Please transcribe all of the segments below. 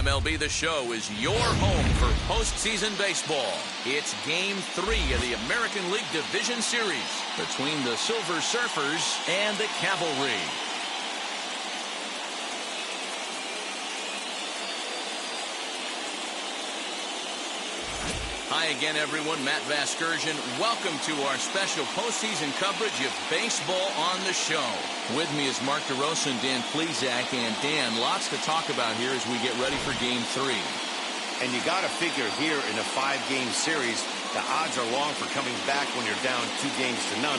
MLB The Show is your home for postseason baseball. It's Game 3 of the American League Division Series between the Silver Surfers and the Cavalry. Hi again, everyone. Matt Vasgersian. Welcome to our special postseason coverage of baseball on the show. With me is Mark DeRosa and Dan Plesac. And Dan, lots to talk about here as we get ready for Game 3. And you got to figure here in a 5-game series, the odds are long for coming back when you're down 2-0.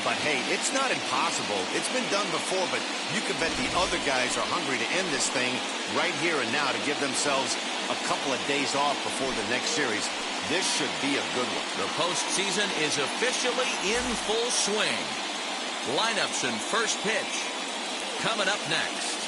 But hey, it's not impossible. It's been done before, but you can bet the other guys are hungry to end this thing right here and now to give themselves a couple of days off before the next series. This should be a good one. The postseason is officially in full swing. Lineups and first pitch coming up next.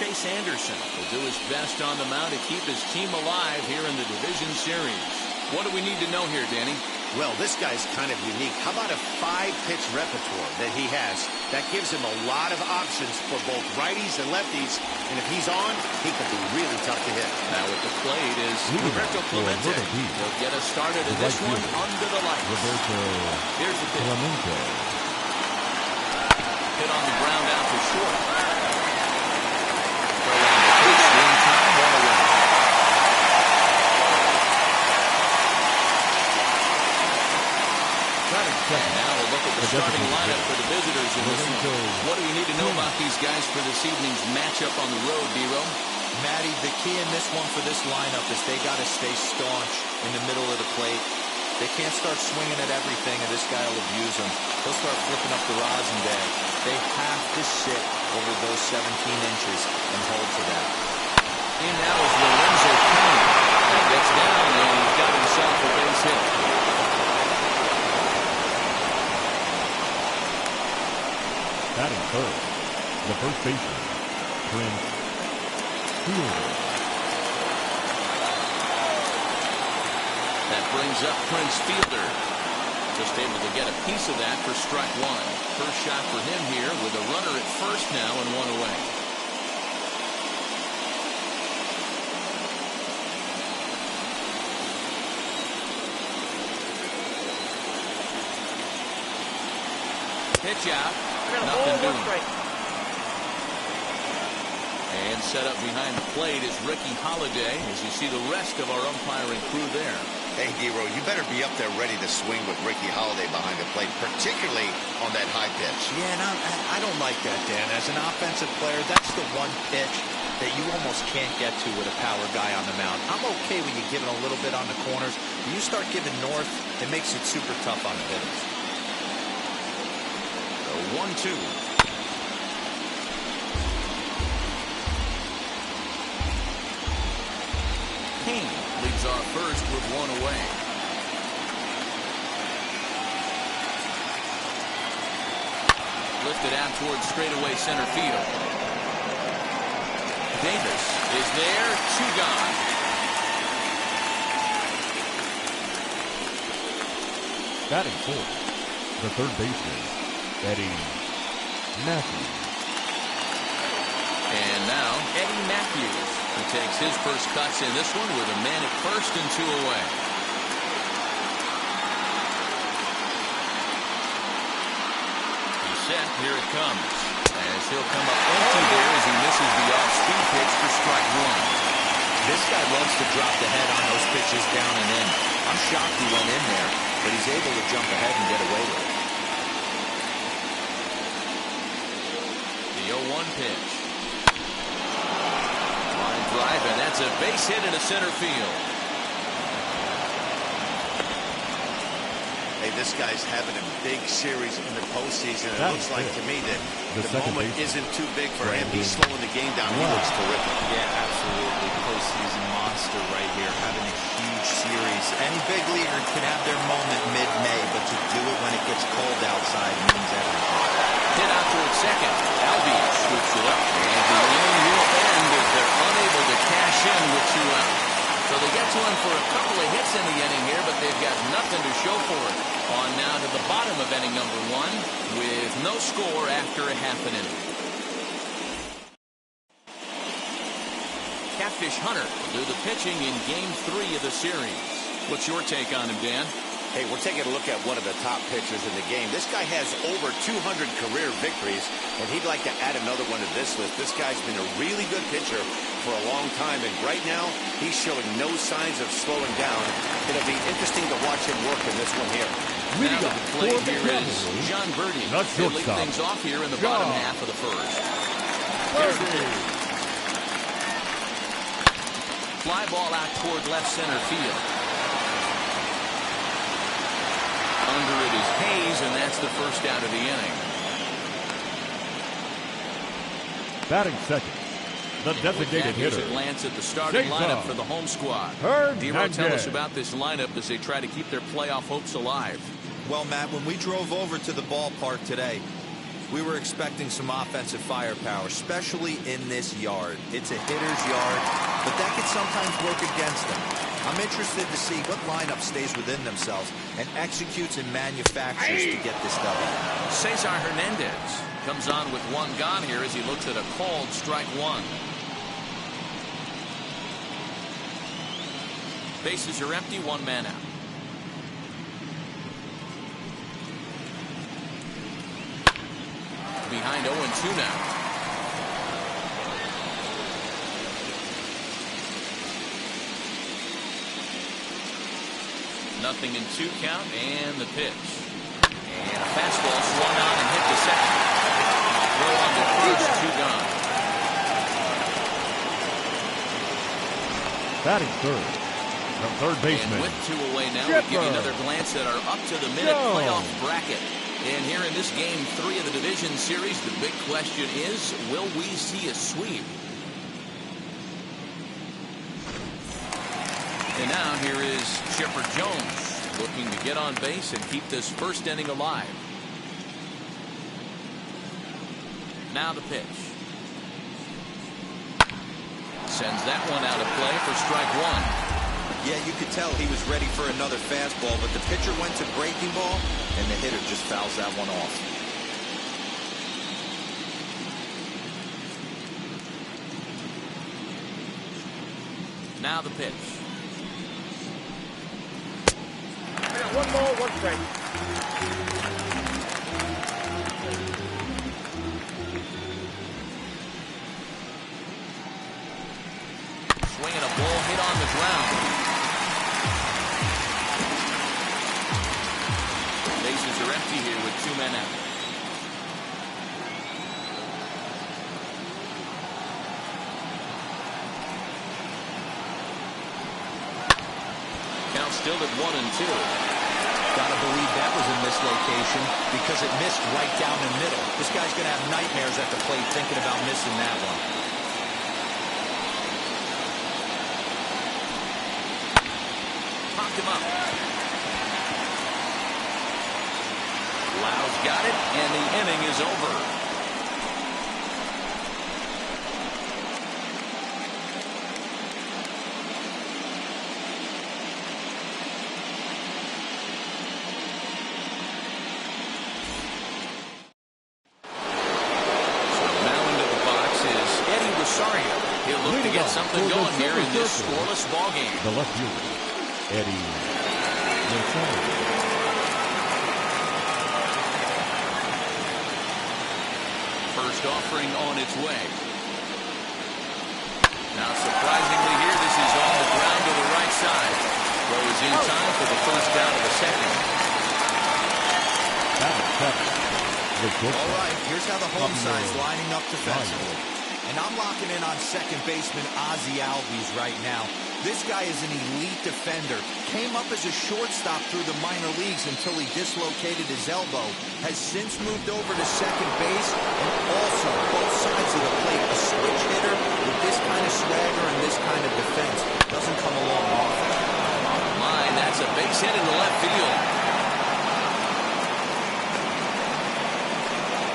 Chase Anderson will do his best on the mound to keep his team alive here in the division series. What do we need to know here, Danny? Well, this guy's kind of unique. How about a 5-pitch repertoire that he has? That gives him a lot of options for both righties and lefties. And if he's on, he can be really tough to hit. Now at the plate is Roberto Clemente. He'll get us started in this one under the lights. Here's the pitch. Hit on the ground out to short. And now we'll look at the starting lineup for the visitors in this one. What do we need to know about these guys for this evening's matchup on the road, D-Ro? Matty, the key in this one for this lineup is they got to stay staunch in the middle of the plate. They can't start swinging at everything, and this guy will abuse them. He'll start flipping up the rosin bag. They have to sit over those 17 inches and hold to that. In now is Lorenzo Cain. He gets down, and he's got himself a base hit. Batting third, the first baseman, Prince Fielder. That brings up Prince Fielder. Just able to get a piece of that for strike one. First shot for him here with a runner at first now and one away. Pitch out. Nothing doing. And set up behind the plate is Ricky Holiday as you see the rest of our umpiring crew there. Hey, D-Ro, you better be up there ready to swing with Ricky Holiday behind the plate, particularly on that high pitch. Yeah, and I don't like that, Dan. As an offensive player, that's the one pitch that you almost can't get to with a power guy on the mound. I'm okay when you give it a little bit on the corners. When you start giving north, it makes it super tough on the hitters. 1-2. Cain leads off first with one away. Lifted out towards straightaway center field. Davis is there, 2 gone. Batting fourth, the third baseman, Eddie Matthews. And now Eddie Matthews, who takes his first cuts in this one with a man at first and 2 away. He's set. Here it comes. As he'll come up empty there as he misses the off-speed pitch for strike one. This guy loves to drop the head on those pitches down and in. I'm shocked he went in there, but he's able to jump ahead and get away with it. The 0-1 pitch. Line drive, and that's a base hit into center field. Hey, this guy's having a big series in the postseason. It looks like to me that the moment isn't too big for him. He's slowing the game down. He looks terrific. Yeah, absolutely. Postseason monster right here, having a huge series. Any big leaguer can have their moment mid-May, but to do it when it gets cold outside means everything. Hit out towards second. Albion scoops it up. And the inning will end as they're unable to cash in with 2 out. So they get to him for a couple of hits in the inning here, but they've got nothing to show for it. On now to the bottom of inning number 1 with no score after a half an inning. Catfish Hunter will do the pitching in game 3 of the series. What's your take on him, Dan? Hey, we're taking a look at one of the top pitchers in the game. This guy has over 200 career victories, and he'd like to add another one to this list. This guy's been a really good pitcher for a long time, and right now, he's showing no signs of slowing down. It'll be interesting to watch him work in this one here. Now the play here is John Birdie. They lead things off here in the bottom half of the first. Fly ball out toward left center field. Under it is Hayes, and that's the first out of the inning. Batting second, the designated Here's hitter. a glance at the starting lineup for the home squad. Dero, tell us about this lineup as they try to keep their playoff hopes alive. Well, Matt, when we drove over to the ballpark today, we were expecting some offensive firepower, especially in this yard. It's a hitter's yard, but that could sometimes work against them. I'm interested to see what lineup stays within themselves and executes and manufactures to get this W. Cesar Hernandez comes on with 1 gone here as he looks at a called strike 1. Bases are empty, 1 man out. Behind 0-2 now. Nothing in 2 count, and the pitch. And a fastball swung on and hit the second. Throw on to first, 2 gone. Batting third, the third baseman. And with 2 away now, we'll give you another glance at our up-to-the-minute playoff bracket. And here in this game 3 of the division series, the big question is, will we see a sweep? And now here is Chipper Jones looking to get on base and keep this first inning alive. Now the pitch. Sends that one out of play for strike 1. Yeah, you could tell he was ready for another fastball, but the pitcher went to breaking ball, and the hitter just fouls that one off. Now the pitch. I got 1 ball, 1 strike. Swinging a ball hit on the ground. Bases are empty here with 2 men out. Count still at 1-2. Gotta believe that was a mislocation because it missed right down the middle. This guy's gonna have nightmares at the plate thinking about missing that one. Popped him up. Lau's got it, and the inning is over. He'll look to get something going here in this scoreless ballgame. The left fielder, Eddie Rosario. First offering on its way. Now, surprisingly here, this is on the ground to the right side. Throw is in time for the first down of the second. All right, here's how the home side's lining up defensively. And I'm locking in on second baseman Ozzie Albies right now. This guy is an elite defender. Came up as a shortstop through the minor leagues until he dislocated his elbow. Has since moved over to second base, and also both sides of the plate. A switch hitter with this kind of swagger and this kind of defense doesn't come along often. Line, that's a base hit into left field.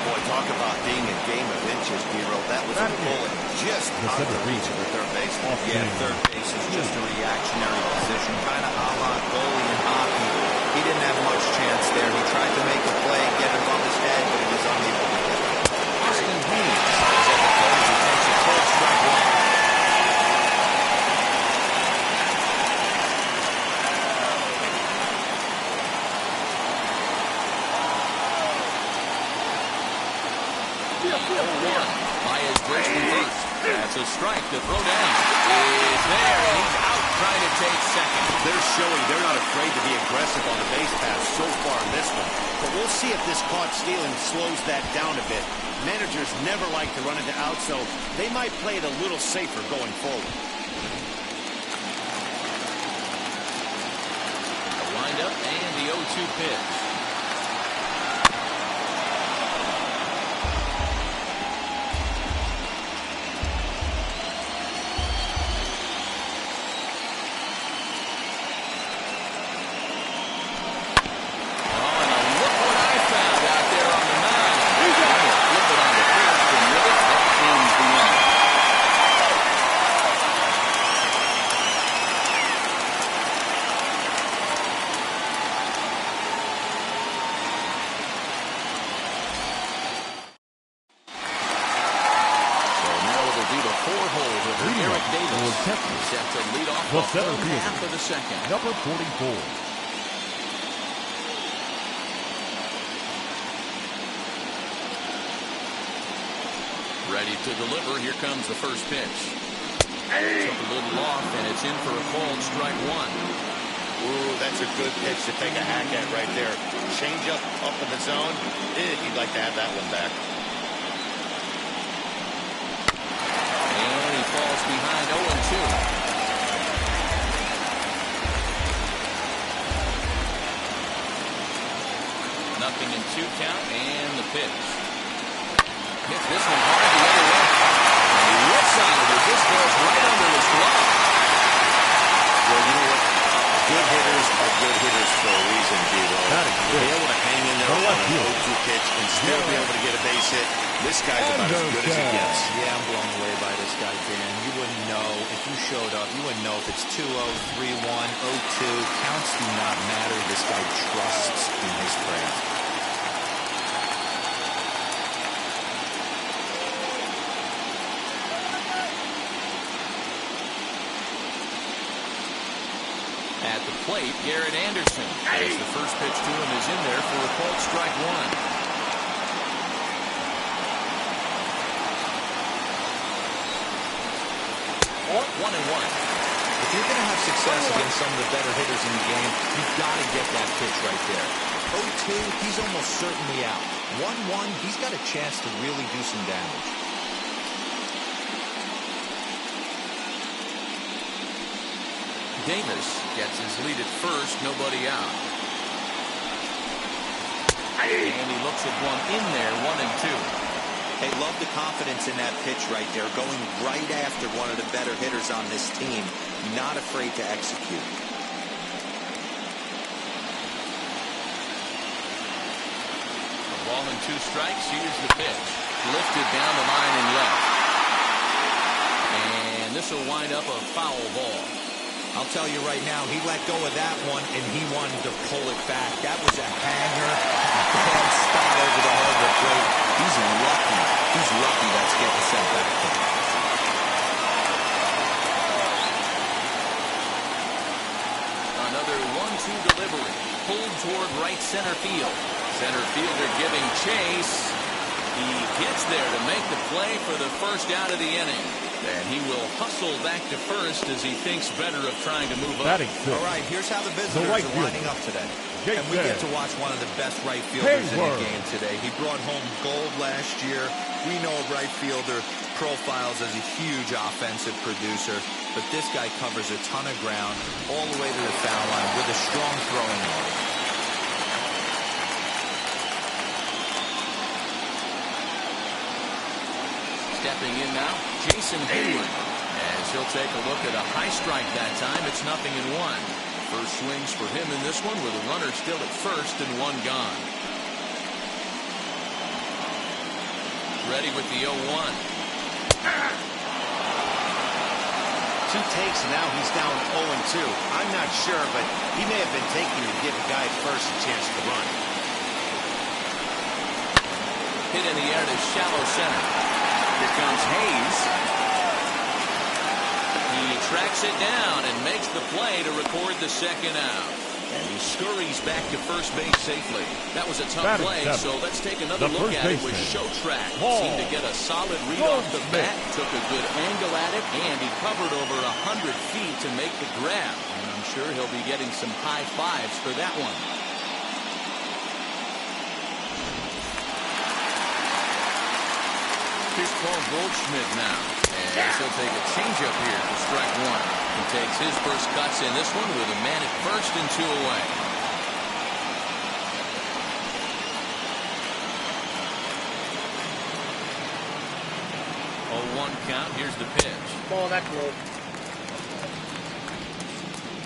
Boy, talk about being a game of inches, Hero. That was a bullet just out of reach of the third baseman. Yeah, third base is just a reactionary position, kind of a la goalie in hockey. He didn't have much chance there. He tried to make a play, get it above his head, but he was unable to get it. Austin Hayes is at the player's attention. Called strike one. Baez breaks from first. That's a strike. The throw down is there, and he's out trying to take second. They're showing they're not afraid to be aggressive on the base pass so far in this one. But we'll see if this caught stealing slows that down a bit. Managers never like to run into out, so they might play it a little safer going forward. The windup and the 0-2 pitch. Set to lead off the center fielder, half of the second. number 44. Ready to deliver. Here comes the first pitch. Took a little off, and it's in for a called strike one. Ooh, that's a good pitch to take a hack at right there. Change up in the zone. You'd like to have that one back. And he falls behind 0-2. Nothing in 2 count, and the pitch. Hits this one hard the other way. And he whips on it as this goes right under his glove. Well, you know what? Good hitters are good hitters for a reason, D-Roll. To be able to hang in there on an 0-2 pitch and still be able to get a base hit, this guy's about as good as it gets. Yeah, I'm blown away by this guy, Dan. You wouldn't know if you showed up. You wouldn't know if it's 2-0, 3-1, 0-2. Counts do not matter. This guy trusts in his craft. At the plate, Garrett Anderson. As the first pitch to him is in there for a called strike one. 1-1. If you're going to have success against some of the better hitters in the game, you've got to get that pitch right there. 0-2, he's almost certainly out. 1-1, he's got a chance to really do some damage. Davis gets his lead at first, nobody out. And he looks at one in there, 1-2. Hey, love the confidence in that pitch right there, going right after one of the better hitters on this team, not afraid to execute. A ball and 2 strikes, here's the pitch. Lifted down the line and left. And this will wind up a foul ball. I'll tell you right now, he let go of that one, and he wanted to pull it back. That was a hanger, bad spot over the hardwood plate. He's lucky. He's lucky that's getting sent back to him. Another 1-2 delivery. Pulled toward right center field. Center fielder giving chase. He gets there to make the play for the first out of the inning. And he will hustle back to first as he thinks better of trying to move up. All right, here's how the visitors are lining up today. And we get to watch one of the best right fielders in the game today. He brought home gold last year. We know a right fielder profiles as a huge offensive producer, but this guy covers a ton of ground all the way to the foul line with a strong throwing arm. Stepping in now, Jason Hayward. As he'll take a look at a high strike that time. It's 0-1. First swings for him in this one with a runner still at first and one gone. Ready with the 0-1. Two takes, and now he's down 0-2. I'm not sure, but he may have been taking to give a guy at first a chance to run. Hit in the air to shallow center. Here comes Hayes. He tracks it down and makes the play to record the second out. And he scurries back to first base safely. That was a tough play, so let's take another look at it with Show Track. Seemed to get a solid read off the bat, took a good angle at it, and he covered over 100 feet to make the grab. And I'm sure he'll be getting some high fives for that one. Here's Paul Goldschmidt now. As he'll take a changeup here for strike one. He takes his first cuts in this one with a man at first and two away. 0-1 count. Here's the pitch. Ball that close.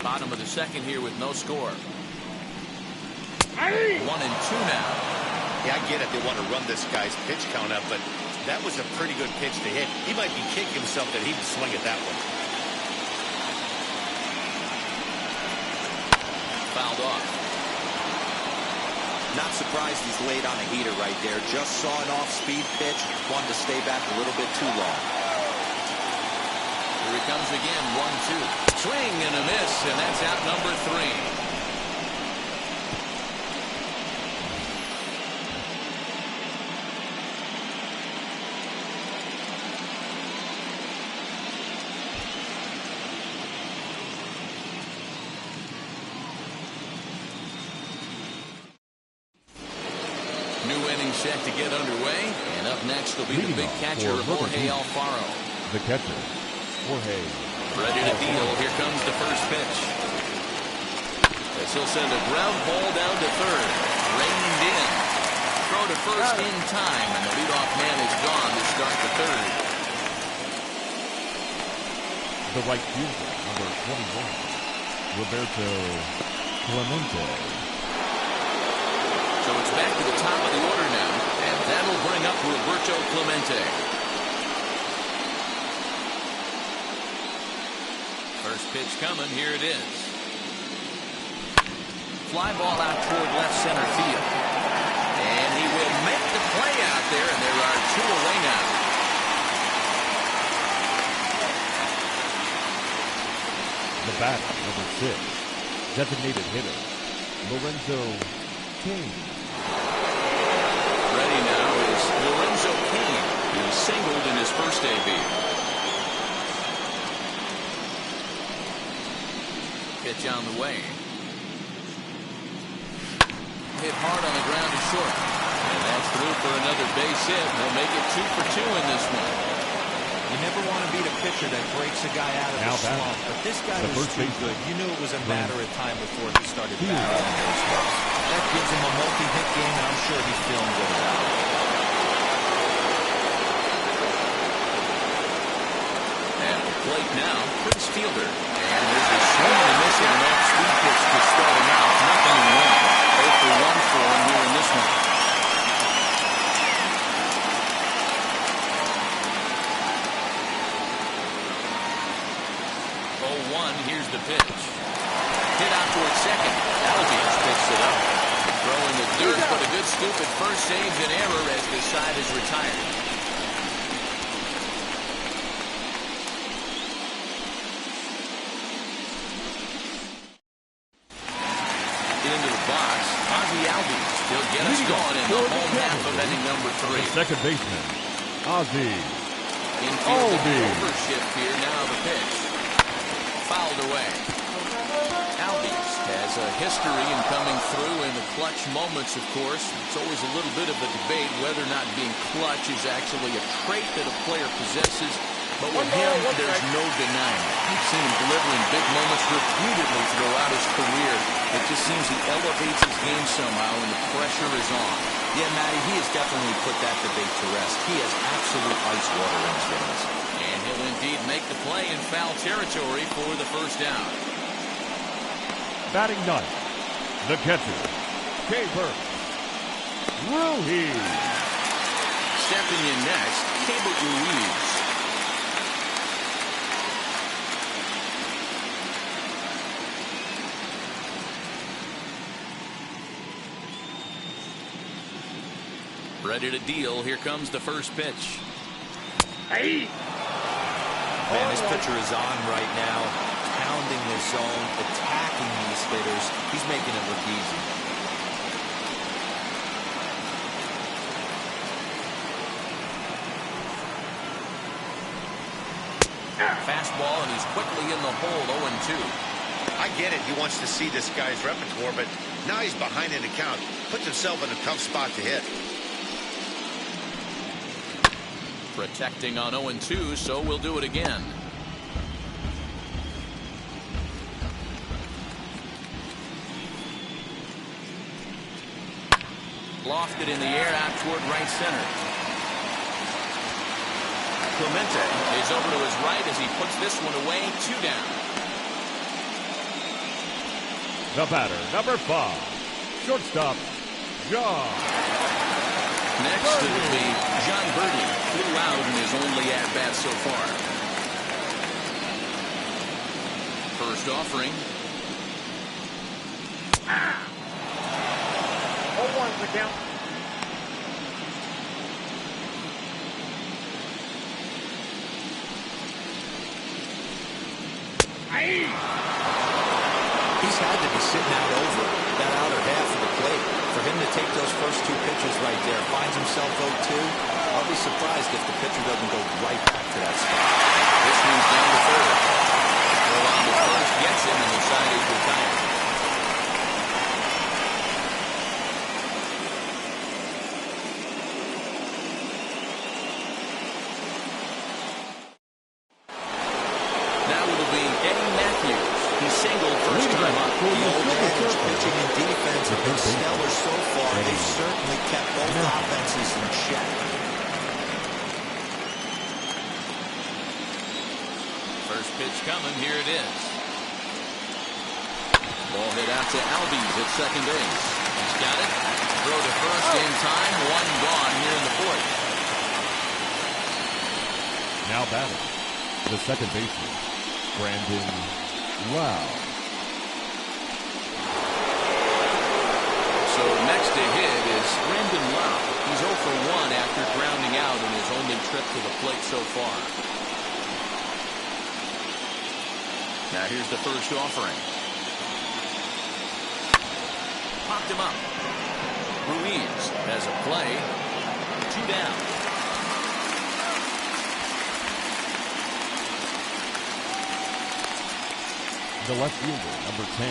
Bottom of the second here with no score. 1-2 now. Yeah, I get it. They want to run this guy's pitch count up, but that was a pretty good pitch to hit. He might be kicking himself that he would swing at that one. Fouled off. Not surprised he's laid on a heater right there. Just saw an off-speed pitch. Wanted to stay back a little bit too long. Here he comes again. 1-2. Swing and a miss, and that's out number 3. Set to get underway, and up next will be the big catcher, Jorge Alfaro. The catcher, Jorge. Ready to deal. Here comes the first pitch. As he'll send a ground ball down to third. Reined in. Throw to first in time, and the leadoff man is gone to start the third. The right fielder, number 21, Roberto Clemente. So it's back to the top of the order now, and that'll bring up Roberto Clemente. First pitch coming, here it is. Fly ball out toward left center field. And he will make the play out there, and there are two away now. The batter, number 6, designated hitter, Lorenzo Cain. Ready now is Lorenzo Cain. He singled in his first debut. Pitch on the way. Hit hard on the ground to short. And that's through for another base hit. They'll make it 2 for 2 in this one. You never want to beat a pitcher that breaks a guy out of the slump, but this guy was too good. You knew it was a matter of time before he started batting on baseballs. That gives him a multi-hit game, and I'm sure he's feeling good about it. At the plate now, Prince Fielder. And there's a swing and a miss and an off-speed pitch to start him out. 0-1. 0 for 1 for him here in this one. 0-1, here's the pitch. Hit out towards second. Albies picks it up. Throwing the dirt, but a good scoop at first saves an error as this side is retired. Into the box, Ozzie Albies. He'll get us going in the home half of inning number 3. The second baseman, Ozzie Infield Albies. overshift here. Now the pitch. Fouled away. Albies has has a history in coming through in the clutch moments, of course. It's always a little bit of a debate whether or not being clutch is actually a trait that a player possesses. But with him, there's no denying it. We've seen him deliver in big moments repeatedly throughout his career. It just seems he elevates his game somehow, and the pressure is on. Yeah, Matty, he has definitely put that debate to rest. He has absolute ice water in his veins. And he'll indeed make the play in foul territory for the first down. Batting ninth, the catcher, K-Bert Ruiz. Stepping in next, K-Bert Ruiz. Ready to deal. Here comes the first pitch. Hey! Man, this pitcher is on right now, pounding the zone, attacking these hitters. He's making it look easy. Fastball, and he's quickly in the hole, 0-2. I get it. He wants to see this guy's repertoire, but now he's behind in the count. Puts himself in a tough spot to hit. Protecting on 0-2, so we'll do it again. Lofted in the air out toward right center. Clemente is over to his right as he puts this one away. 2 down. The batter, number 5, shortstop, John. Next, it'll be John Birdie. Flew out in his only at-bat so far. First offering. 0-1 the count. Hey! He's had to be sitting out over that outer half of the plate. For him to take those first 2 pitches right there, finds himself 0-2. I'll be surprised if the pitcher doesn't go right back to that spot. This one's down to third. Throw on to first, gets him, and the side is retired. Now it'll be Eddie Matthews. He singled first time up. The old adage, pitching and defense have been stellar so far. They've certainly kept both offenses in check. First pitch coming. Here it is. Ball hit out to Albies at second base. He's got it. Throw to first in time. 1 gone here in the 4th. Now batting, the second baseman, Brandon Wow. So next to hit is Brandon Lau. He's 0 for 1 after grounding out in his only trip to the plate so far. Now here's the first offering. Popped him up. Ruiz has a play. 2 down. The left fielder, number 10,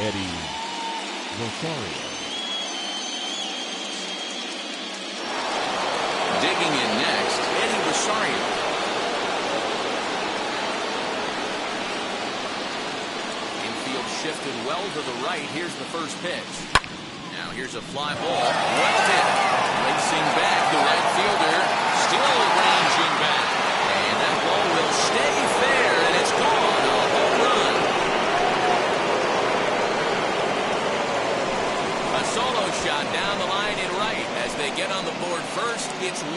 Eddie Rosario. Digging in next, Eddie Rosario. Infield shifted well to the right. Here's the first pitch. Now here's a fly ball. Well hit. Racing back, the right fielder still ranging back. And that ball will stay fair, and it's gone. A home run. A solo shot down the line in right. As they get on the board first, it's 1-0.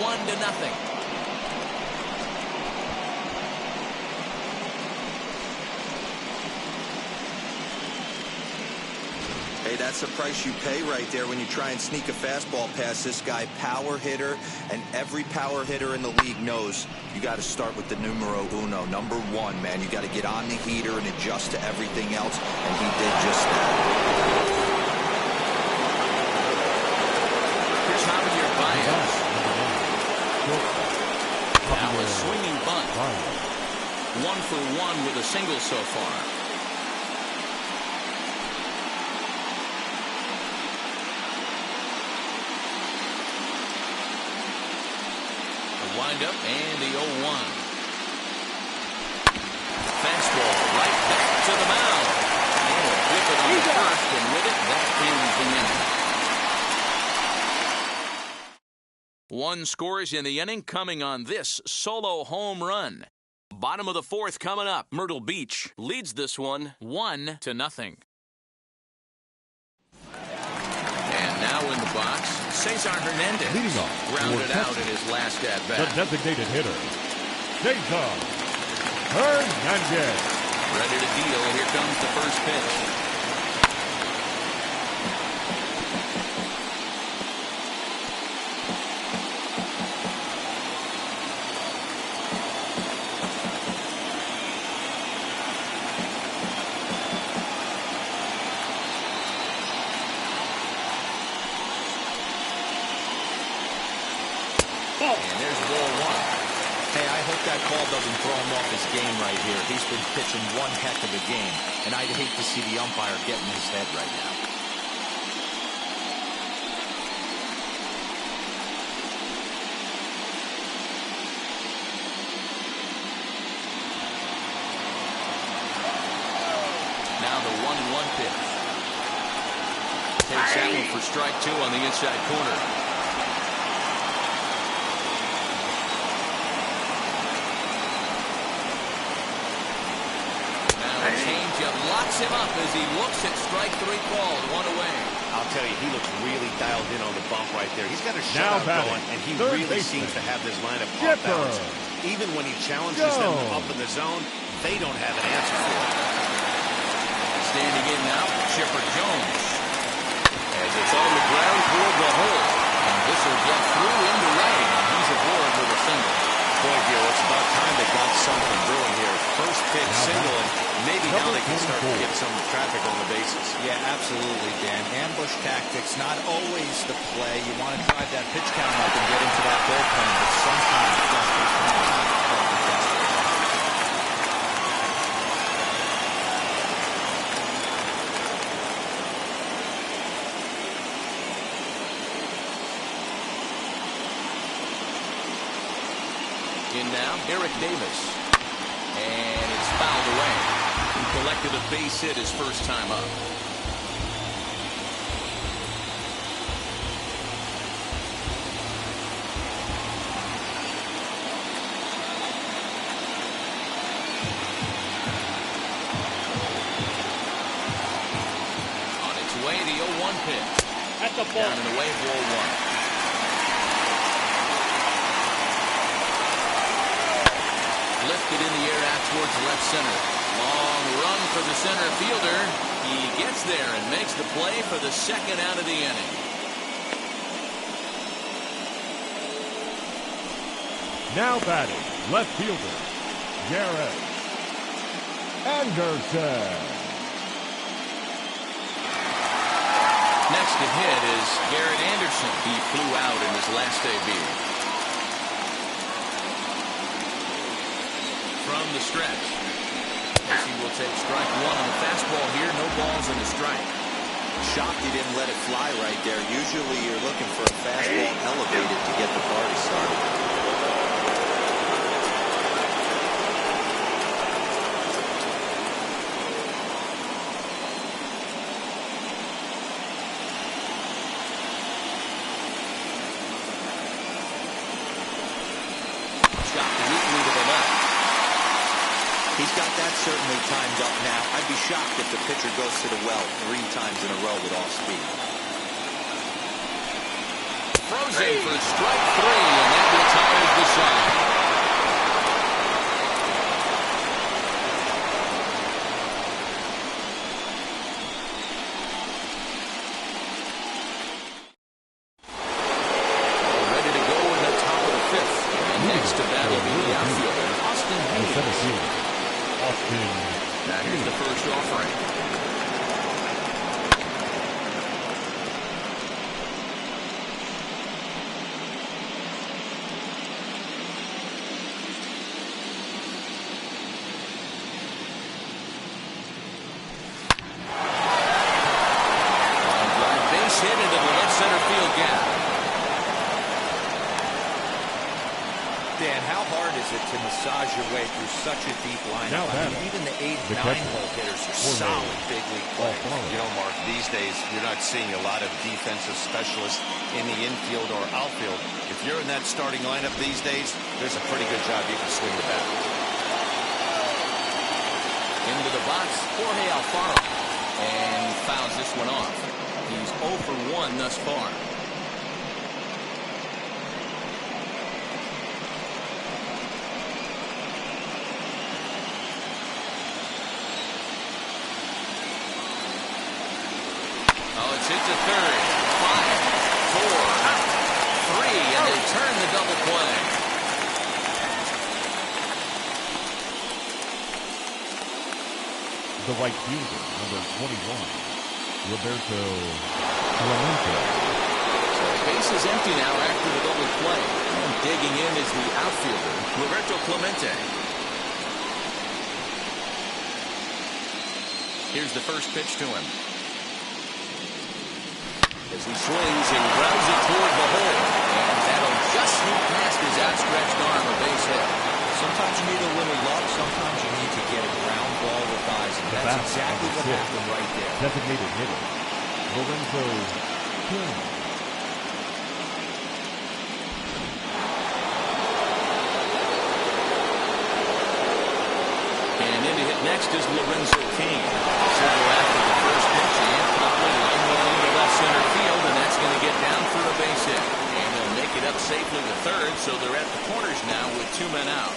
Hey, that's the price you pay right there when you try and sneak a fastball past this guy. Power hitter, and every power hitter in the league knows you got to start with the numero uno, number 1, man. You got to get on the heater and adjust to everything else, and he did just that. Here's Javier Baez. Now a swinging bunt. 1 for 1 with a single so far. windup and the 0-1. Fastball right back to the mound. And a flip it on the first, and with it, that ends the inning. One scores in the inning coming on this solo home run. Bottom of the fourth coming up. Myrtle Beach leads this one 1-0. And now in the box, Cesar Hernandez. Leading off, grounded out in his last the at-bat. designated hitter, Cesar Hernandez. Ready to deal. Here comes the first pitch. And there's ball one. Hey, I hope that call doesn't throw him off his game right here. He's been pitching one heck of a game, and I'd hate to see the umpire get in his head right now. Now the 1-1 pitch. Takes that one for strike two on the inside corner. Changeup locks him up as he looks at strike three called. One away. I'll tell you, he looks really dialed in on the bump right there. He's got a Now shutout going, and he third really baseman, seems to have this lineup off Chipper balance. Even when he challenges them up in the zone, they don't have an answer for it. Standing in now, Chipper Jones. As it's on the ground toward the hole. And this will get through into right. And he's aboard with a single. Boy, Gil, it's about time they got something brewing here. First pitch single, and maybe now they can start to get some traffic on the bases. Yeah, absolutely, Dan. Ambush tactics, not always the play. You want to drive that pitch count up and get into that bullpen, but sometimes it just becomes desperate. In now, Eric Davis. And it's fouled away. He collected a base hit his first time up. On its way, the 0-1 pitch. That's the ball. Down and away, ball one. Lifted in the air out towards left center. Long run for the center fielder. He gets there and makes the play for the second out of the inning. Now batting, left fielder, Garrett Anderson. Next to hit is Garrett Anderson. He flew out in his last debut. From the stretch, as he will take strike one on the fastball here. No balls and a strike. Shocked he didn't let it fly right there. Usually you're looking for a fastball elevated to get the party started. Chopped weakly to the left. He's got that certainly timed up now. I'd be shocked if the pitcher goes to the well 3 times in a row with off speed. Frozen for strike three, and that retires the side. All ready to go in the top of the fifth. And next to bat will be the outfielder, Austin And the center Hayes. fielder, Austin. Now here's the first offering. Line drive base hit into the left center field gap. how hard is it to massage your way through such a deep lineup? I mean, even the 8 and 9-hole hitters are solid big league players. You know, Mark, these days you're not seeing a lot of defensive specialists in the infield or outfield. If you're in that starting lineup these days, there's a pretty good job you can swing the bat. Into the box, Jorge Alfaro. And he fouls this one off. He's 0 for 1 thus far. Oh, it's hit to third. 5, 4, 3, and they turn the double play. The right fielder, number 21, Roberto Clemente. So the base is empty now after the double play. And digging in is the outfielder, Roberto Clemente. Here's the first pitch to him. As he swings and grounds it toward the hole. And that'll just sneak past his outstretched arm, a base hit. Sometimes you need a little luck. Sometimes you need to get a ground ball with eyes. And that's exactly what happened right there. Designated hitter, Lorenzo Kim. And in to hit next is Lorenzo King. So go after the first pitch and promptly line one into left center field, and that's going to get down for a base hit. And they'll make it up safely to third, so they're at the corners now with 2 men out.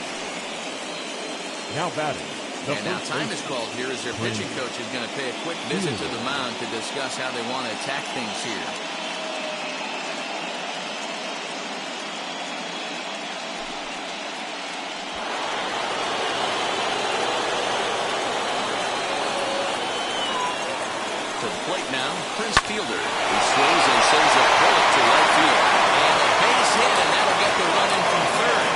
Now batting. And now time is called here as their pitching coach is going to pay a quick visit to the mound to discuss how they want to attack things here. To the plate now, Prince Fielder. He swings and sends a bullet to right field. And a base hit, and that'll get the run in from third.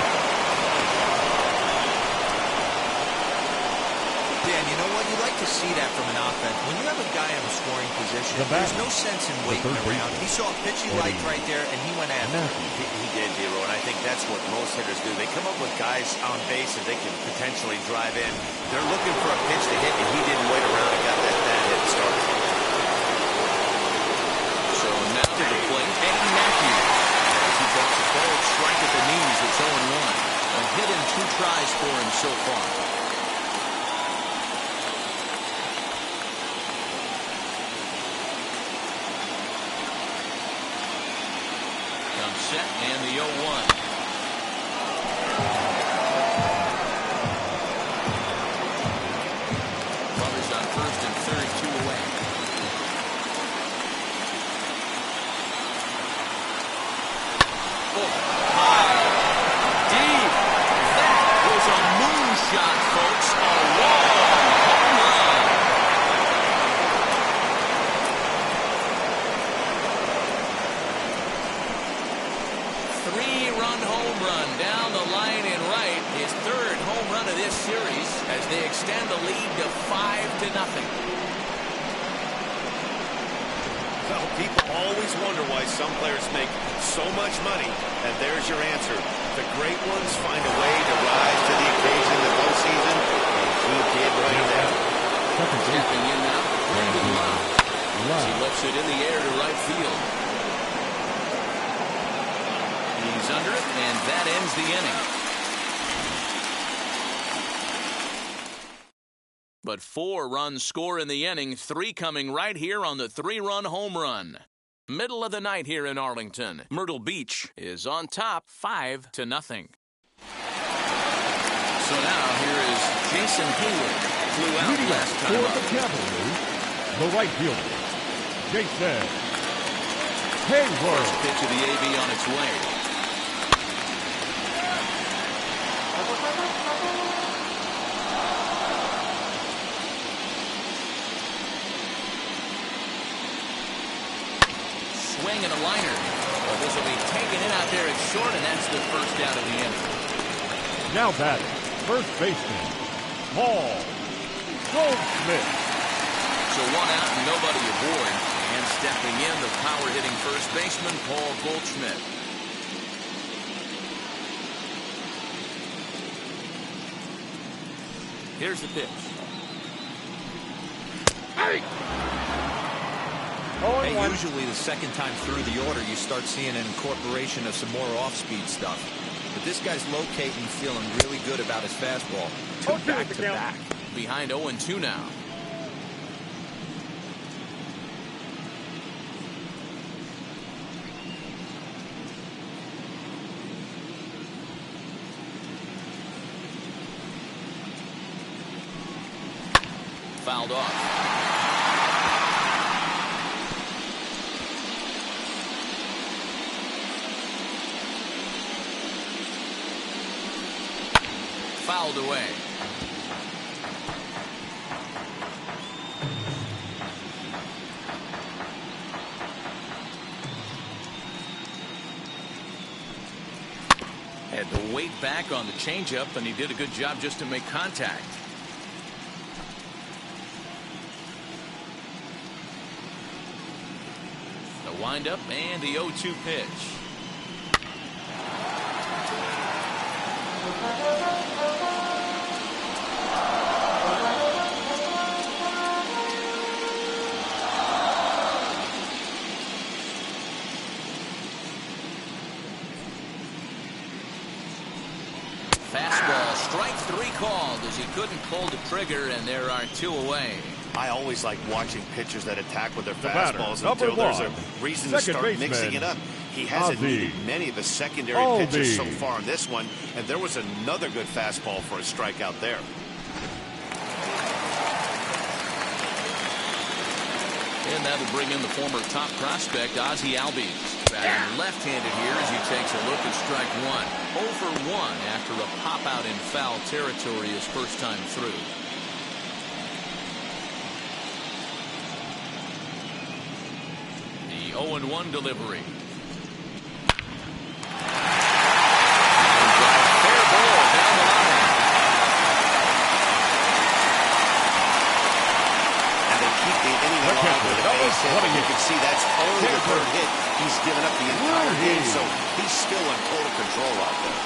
Dan, you know what? You like to see that from an offense. When you have a guy in a scoring position, there's no sense in waiting around. He saw a pitch he liked right there, and he went after it. He did, Dero, and I think that's what most hitters do. They come up with guys on base that they can potentially drive in. They're looking for a pitch to hit, and he didn't wait around and got that hit started. So now to the plate, Eddie Matthews. As he takes a cold strike at the knees, it's 0-1. A hit in 2 tries for him so far. Set and the 0-1. Runners on first and third, 2 away. Oh, high, deep. That was a moonshot, folks. A long home run. Three-run home run down the line and right. His 3rd home run of this series as they extend the lead to 5-0. Well, people always wonder why some players make so much money, and there's your answer. The great ones find a way to rise to the occasion in the postseason, and he did right there. Stepping in now, Brandon Lowe. He lifts it in the air to right field. He's under it, and that ends the inning. But 4 runs score in the inning, 3 coming right here on the 3-run home run. Middle of the night here in Arlington. Myrtle Beach is on top 5-0. So now here is Jason Hayward. Flew out last time for up. the Cavaliers, the right fielder, Jason Hayward. First pitch of the AB on its way. Swing and a liner. Well, this will be taken in out there at short, and that's the first out of the inning. Now batting, first baseman, Paul Goldschmidt. So 1 out and nobody aboard. And stepping in, the power-hitting first baseman, Paul Goldschmidt. Here's the pitch. Hey! Hey, usually the second time through the order, you start seeing an incorporation of some more off-speed stuff. But this guy's locating, feeling really good about his fastball. 2 back-to-back. Behind 0-2 now. Fouled off. Fouled away. Had to wait back on the changeup, and he did a good job just to make contact. The windup and the 0-2 pitch. Fastball, strike 3 called as he couldn't pull the trigger, and there are 2 away. I always like watching pitchers that attack with their batter, fastballs number until there's a 1, reason to start baseman, mixing it up. He hasn't needed many of the secondary pitches so far in this one, and there was another good fastball for a strikeout there. And that'll bring in the former top prospect, ULB. Batting left-handed here as he takes a look at strike 1. 0 for 1 after a pop-out in foul territory his first time through. The 0-1 delivery. Fair ball down the line. And they keep the inning alive with a base hit. You can see that's only the 3rd hit he's given up the entire game, so he's still in total control out there.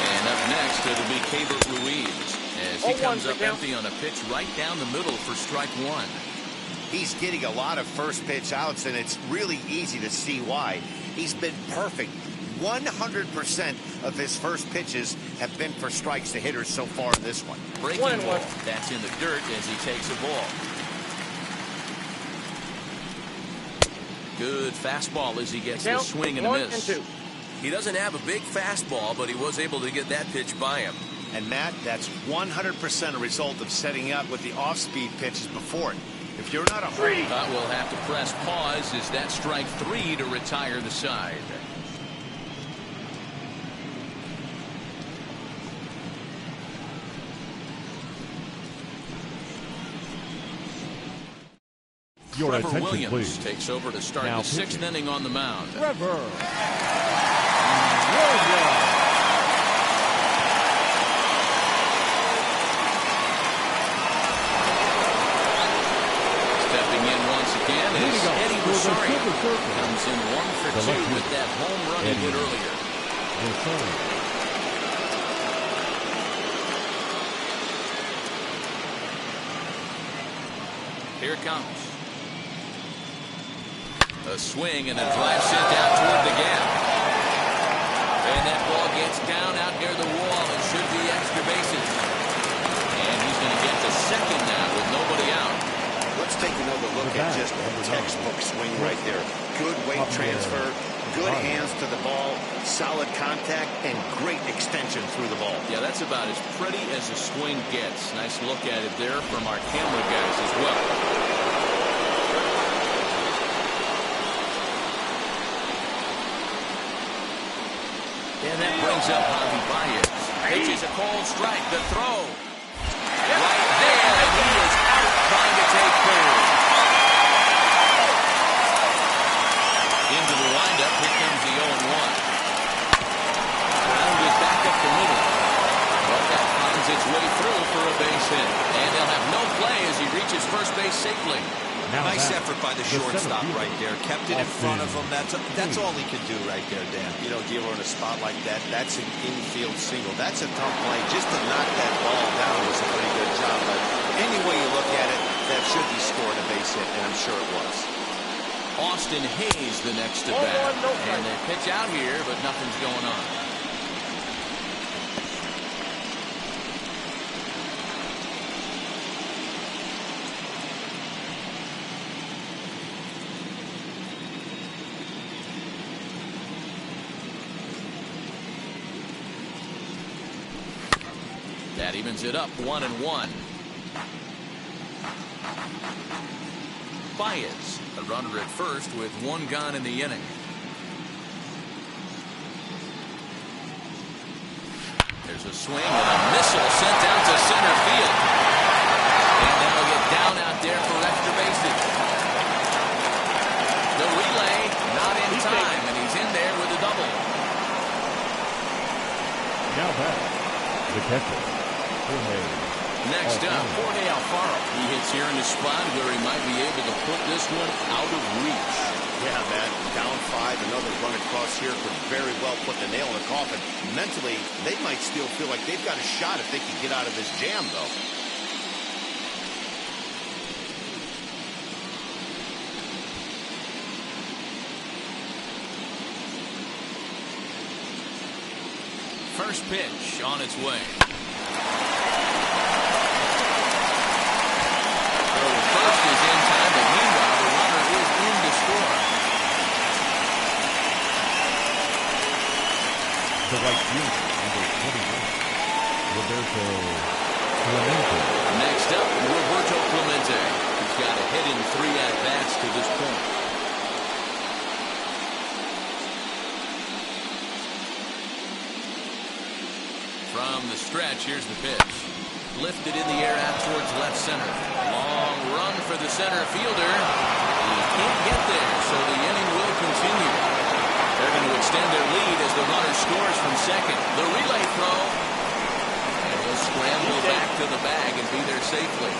And up next, it'll be Cabert Ruiz as he comes up empty on a pitch right down the middle for strike 1. He's getting a lot of first pitch outs, and it's really easy to see why. He's been perfect. 100% of his first pitches have been for strikes to hitters so far in this one. Breaking ball. That's in the dirt as he takes a ball. Good fastball as he gets the swing and a miss. He doesn't have a big fastball, but he was able to get that pitch by him. And Matt, that's 100% a result of setting up with the off-speed pitches before it. If you're not a hurry, but we'll have to press pause as that strike 3 to retire the side. Your Trevor attention, Williams please. takes over to start Now the 6th inning on the mound. Trevor Williams. Stepping in once again is Eddie Rosario. Comes in 1 for 2 with that home run he hit earlier. Here it comes. A swing and a drive sent out toward the gap. And that ball gets down out near the wall and should be extra bases. And he's going to get to second now with nobody out. Let's take another look at just a textbook swing right there. Good weight transfer, good hands to the ball, solid contact, and great extension through the ball. Yeah, that's about as pretty as a swing gets. Nice look at it there from our camera guys as well. And that brings up Javi Baez. Pitches a cold strike. The throw. Right there. And he is out trying to take third. Into the windup. Here comes the 0-1. Grounded back up the middle. But that finds its way through for a base hit. And they'll have no play as he reaches first base safely. Now Nice back, effort by the center shortstop fielder, right there. Kept it in front of him. Austin. That's all he could do right there, Dan. You know, dealer in a spot like that, that's an infield single. That's a tough play. Just to knock that ball down was a pretty good job. But any way you look at it, that should be scored a base hit, and I'm sure it was. Austin Hayes the next to bat. And they pitch out here, but nothing's going on. That evens it up 1-1. Baez, a runner at first with one gone in the inning. There's a swing and a missile sent down to center field. And that'll get down out there for extra bases. The relay not in time, and he's in there with a double. Now back, the catcher. Next up, Jorge Alfaro. He hits here in the spot where he might be able to put this one out of reach. Yeah, man. Down 5, another run across here could very well put the nail in the coffin. Mentally, they might still feel like they've got a shot if they can get out of this jam, though. First pitch on its way. First is in time, but meanwhile the runner is in to score. The right fielder, number 21, Roberto Clemente. Next up, Roberto Clemente. He's got a hit in 3 at-bats to this point. From the stretch, here's the pitch. Lifted in the air out towards left center. Long run for the center fielder. He can't get there, so the inning will continue. They're going to extend their lead as the runner scores from second. The relay throw. And he'll scramble back to the bag and be there safely.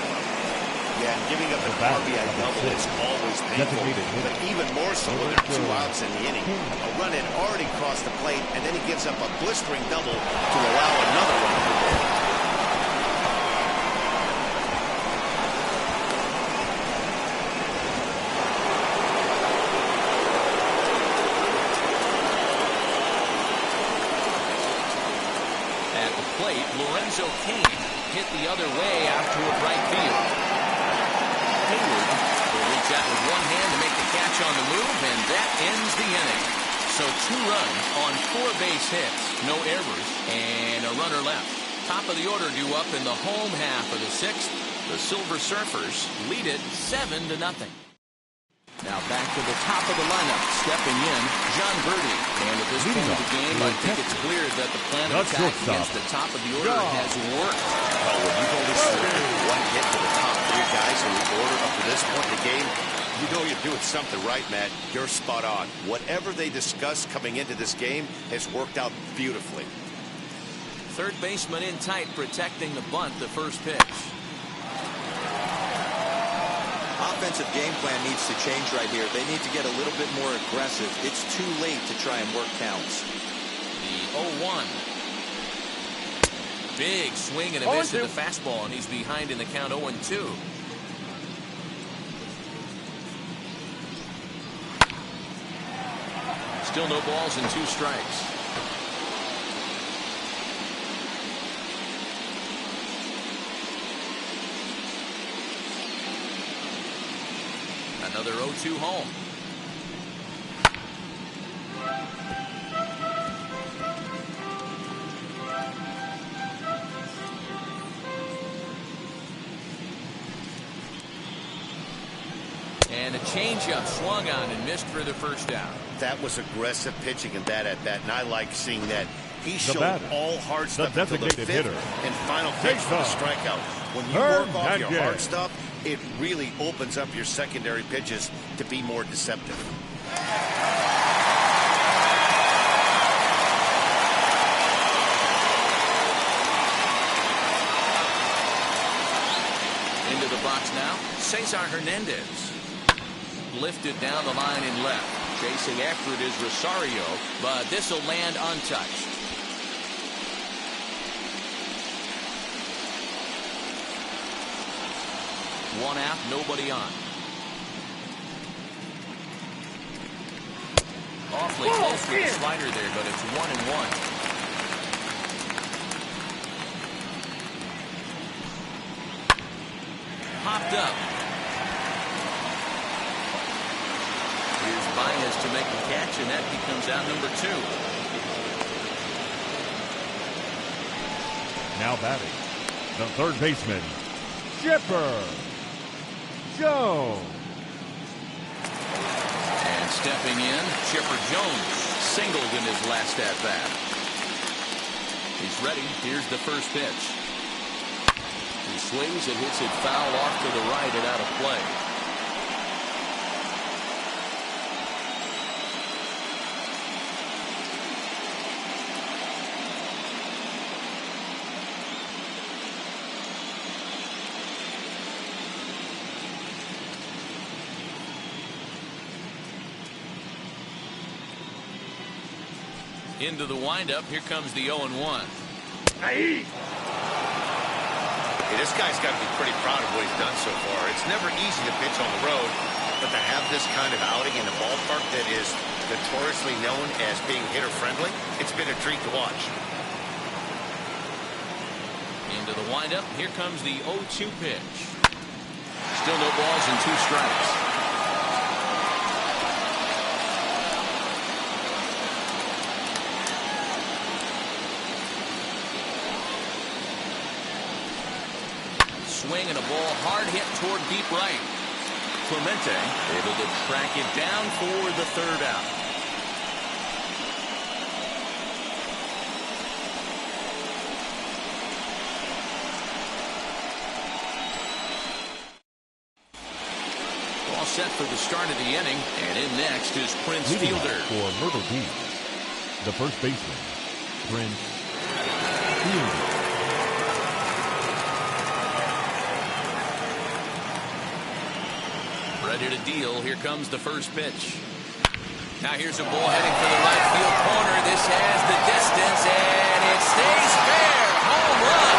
Yeah, and giving up an RBI double is always painful, but even more so when there are 2 outs in the inning. A run had already crossed the plate, and then he gives up a blistering double to allow another run to go. At the plate, Lorenzo Cain hit the other way out toward right field. Hayward will reach out with one hand to make the catch on the move, and that ends the inning. So 2 runs on 4 base hits, no errors, and a runner left. Top of the order due up in the home half of the 6th. The Silver Surfers lead it 7-0. Now back to the top of the lineup, stepping in, John Birdie. And at this point of the game, I think it's clear that the plan of attack against the top of the order has worked. Well, when you've only seen 1 hit to the top 3 guys in the order up to this point in the game, you know you're doing something right, Matt. You're spot on. Whatever they discussed coming into this game has worked out beautifully. Third baseman in tight, protecting the bunt, the first pitch. Offensive game plan needs to change right here. They need to get a little bit more aggressive. It's too late to try and work counts. The 0-1. Big swing and a miss at the fastball, and he's behind in the count 0-2. Still no balls and 2 strikes. Another 0-2 home. And a changeup swung on and missed for the first out. That was aggressive pitching in that at bat, and I like seeing that. He showed batter, all hard stuff until the 5th hitter, and final pitch for the strikeout. When you work off your hard stuff, it really opens up your secondary pitches to be more deceptive. Into the box now, Cesar Hernandez. lifted down the line and left. Chasing after it is Rosario, but this will land untouched. One out, nobody on. Awfully close to the slider there, but it's 1-1. Popped up. Here's Baez to make the catch, and that becomes out number 2. Now batting, the third baseman, Chipper Jones. And stepping in, Chipper Jones singled in his last at-bat. He's ready. Here's the first pitch. He swings and hits it foul off to the right and out of play. Into the windup. Here comes the 0-1. Hey, this guy's got to be pretty proud of what he's done so far. It's never easy to pitch on the road, but to have this kind of outing in a ballpark that is notoriously known as being hitter-friendly, it's been a treat to watch. Into the windup. Here comes the 0-2 pitch. Still no balls and 2 strikes. Swing and a ball hard hit toward deep right. Clemente able to track it down for the 3rd out. All set for the start of the inning, and in next is Prince Leading Fielder. For Myrtle Beach, the first baseman, Prince Fielder. Ready to deal. Here comes the first pitch. Now here's a ball heading for the right field corner. This has the distance, and it stays fair. Home run.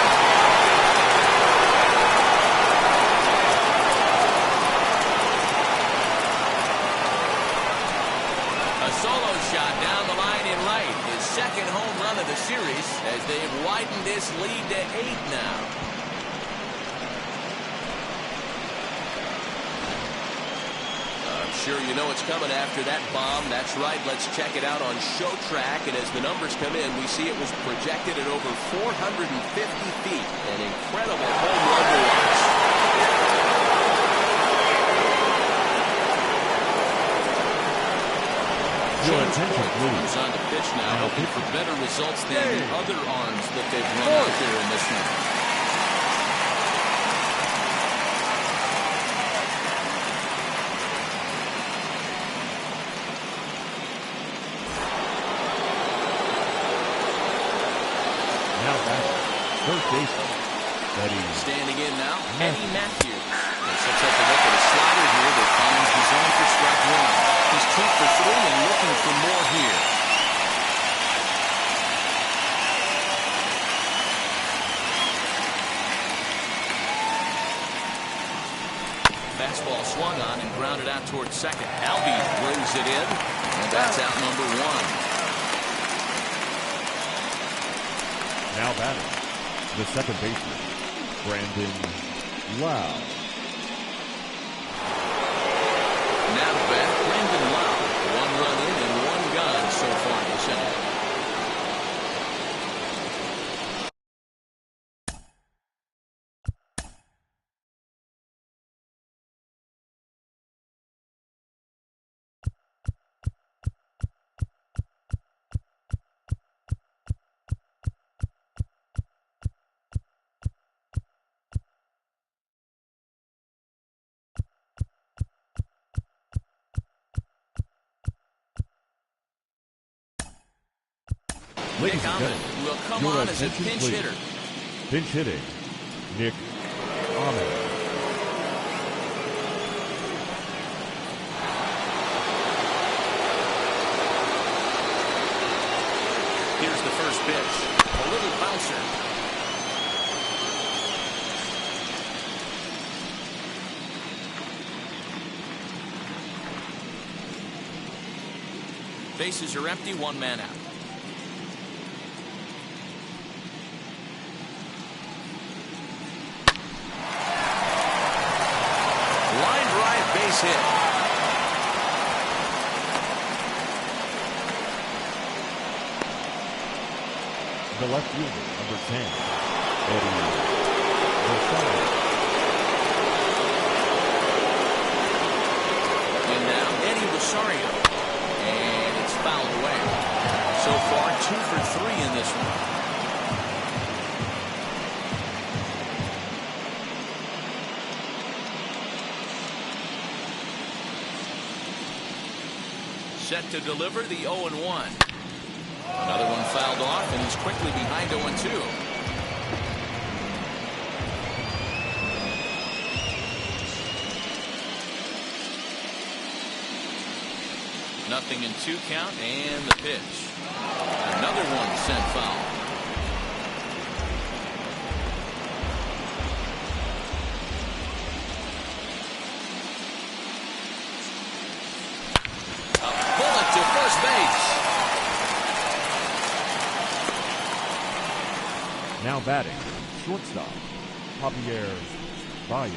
A solo shot down the line in right. His 2nd home run of the series as they've widened this lead to 8 now. Sure, you know it's coming after that bomb. That's right. Let's check it out on Show Track. And as the numbers come in, we see it was projected at over 450 feet. An incredible home run to watch. Your attention, please. On the pitch now, hoping for better results than the other arms that they've run out there in this one. First baseman, Eddie. Standing in now, Eddie Matthews. And so take a look at a slider here that finds the zone for strike 1. He's 2 for 3 and looking for more here. Fastball swung on and grounded out towards second. Albies brings it in, and that's out number 1. Now batting, the second baseman, Brandon Lau. Now back, Brandon Lau. 1 run in and 1 gone so far this inning. Nick Ahmed will come on as a pinch hitter. Pinch hitting, Nick Ahmed. first pitch. A little bouncer. Bases are empty, one man out. Line drive, base hit. The left fielder, number 10, Eddie Rosario. And now Eddie Rosario. And it's fouled away. So far, 2 for 3 in this one. Set to deliver the 0-1. Another one fouled off, and he's quickly behind 0-2. Nothing in 2 count, and the pitch. Another one sent foul. A bullet to first base. Now batting, shortstop, Javier Baez.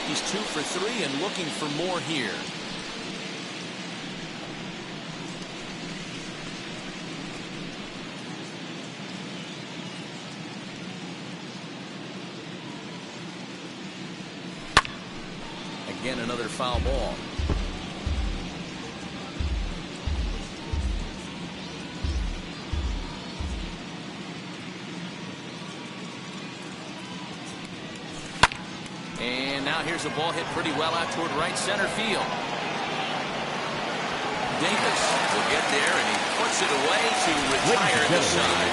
He's 2 for 3 and looking for more here. Again, another foul ball. And now here's a ball hit pretty well out toward right center field. Davis will get there, and he puts it away to retire the side.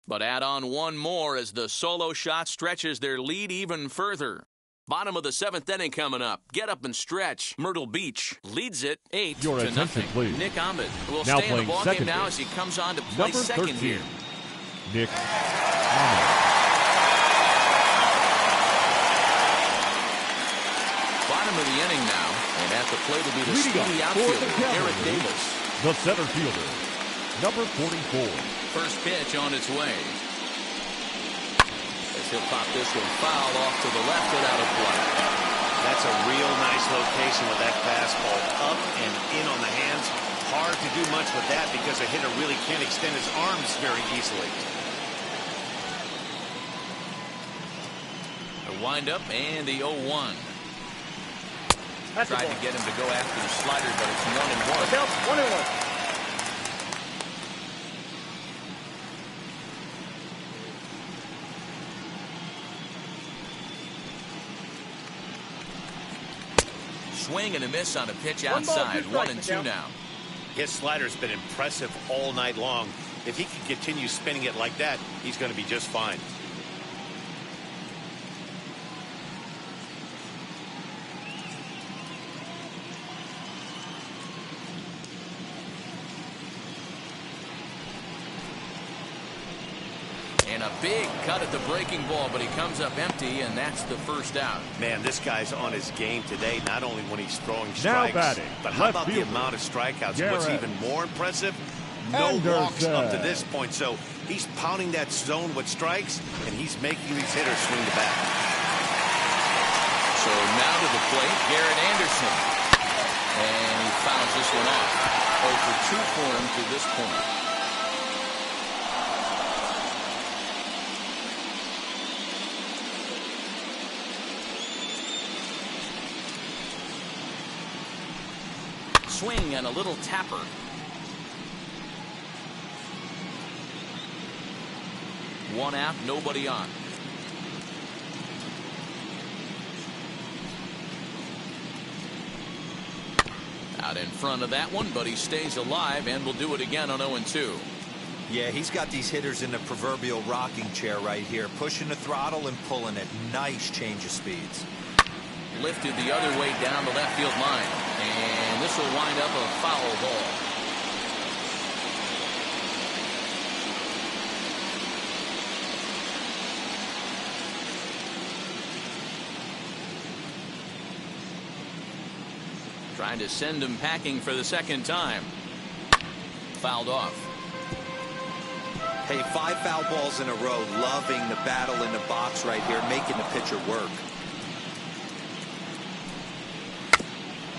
But add on one more as the solo shot stretches their lead even further. Bottom of the 7th inning coming up. Get up and stretch. Myrtle Beach leads it 8-0. Please. Nick Ahmed will now stay in the ballgame now as he comes on to play number second 13, here. Nick Ahmed. Bottom of the inning now, and at the plate will be the speedy outfielder, Eric Davis. The center fielder, number 44. First pitch on its way. As he'll pop this one foul off to the left without a play. That's a real nice location with that fastball up and in on the hands. Hard to do much with that because a hitter really can't extend his arms very easily. A windup and the 0-1. Tried to get him to go after the slider, but it's 1-1. Counts 1-1. Swing and a miss on a pitch outside. 1-2 now. His slider's been impressive all night long. If he can continue spinning it like that, he's going to be just fine. And a big cut at the breaking ball, but he comes up empty, and that's the first out. Man, this guy's on his game today, not only when he's throwing strikes, but how about the amount of strikeouts? What's even more impressive, no walks up to this point. So he's pounding that zone with strikes, and he's making these hitters swing the bat. So now to the plate, Garrett Anderson. And he fouls this one off. 0 for 2 for him to this point. Swing and a little tapper. One out, nobody on. Out in front of that one, but he stays alive and will do it again on 0-2. Yeah, he's got these hitters in the proverbial rocking chair right here, pushing the throttle and pulling it. Nice change of speeds. Lifted the other way down the left field line, and this will wind up a foul ball. Trying to send him packing for the second time. Fouled off. Hey, 5 foul balls in a row. Loving the battle in the box right here, making the pitcher work.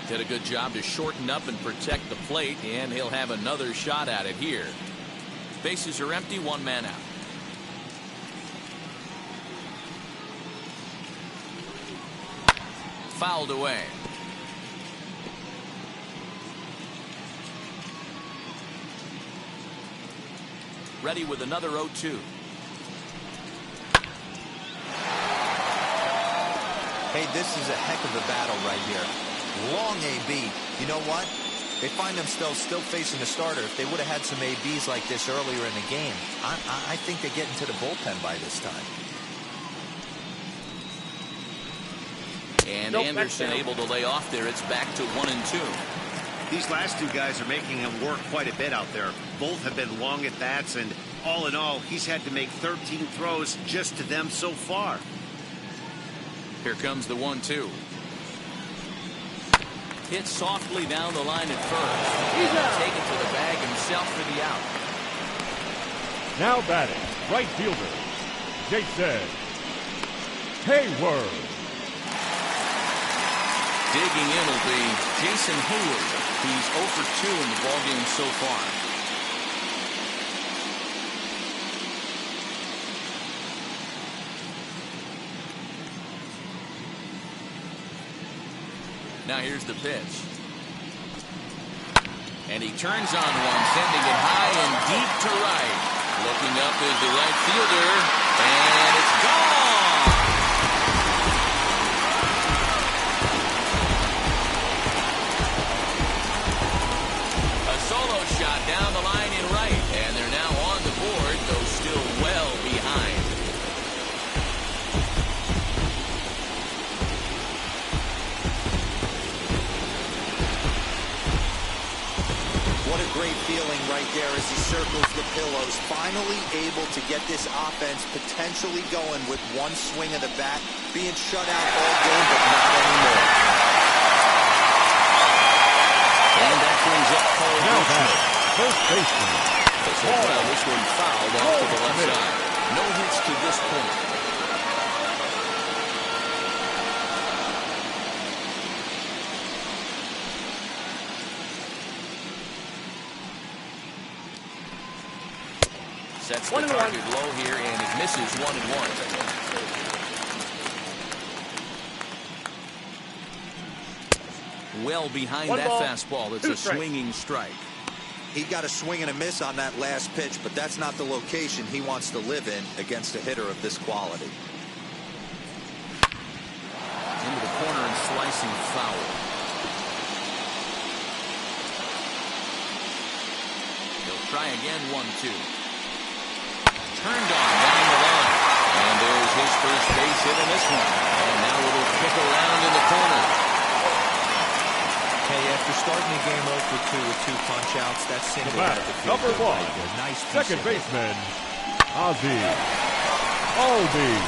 Did a good job to shorten up and protect the plate, and he'll have another shot at it here. Bases are empty, 1 man out. Fouled away. Ready with another 0-2. Hey, this is a heck of a battle right here. Long AB. You know what? They find themselves still facing the starter. If they would have had some ABs like this earlier in the game, I think they get into the bullpen by this time. And Anderson able to lay off there. It's back to 1-2. These last 2 guys are making him work quite a bit out there. Both have been long at bats, and all in all, he's had to make 13 throws just to them so far. Here comes the 1-2. Hit softly down the line at first. He's taken to the bag himself for the out. Now batting, right fielder, Jason Hayward. Digging in will be Jason Hayward. He's 0 for 2 in the ballgame so far. Now here's the pitch. And he turns on one, sending it high and deep to right. Looking up is the right fielder, and it's gone! A solo shot down the line in right, and they're now on the board, though still well behind. What a great feeling right there as he circles the pillows. Finally able to get this offense potentially going with one swing of the bat. Being shut out all game, but not anymore. And that brings up Paul Now Goldschmidt. first baseman. Well, this one fouled off to the left side. No hits to this point. Sets the target low here, and it misses 1-1. Well behind that fastball. It's a swinging strike. He got a swing and a miss on that last pitch, but that's not the location he wants to live in against a hitter of this quality. Into the corner and slicing foul. He'll try again, 1-2. Turned on down the line. And there's his first base hit in this one. And now it'll kick around in the corner. Hey, after starting the game 0 for 2 with 2 punch-outs, that's single The out batter, the field. number 1, Nice second baseman, Ozzie Albies.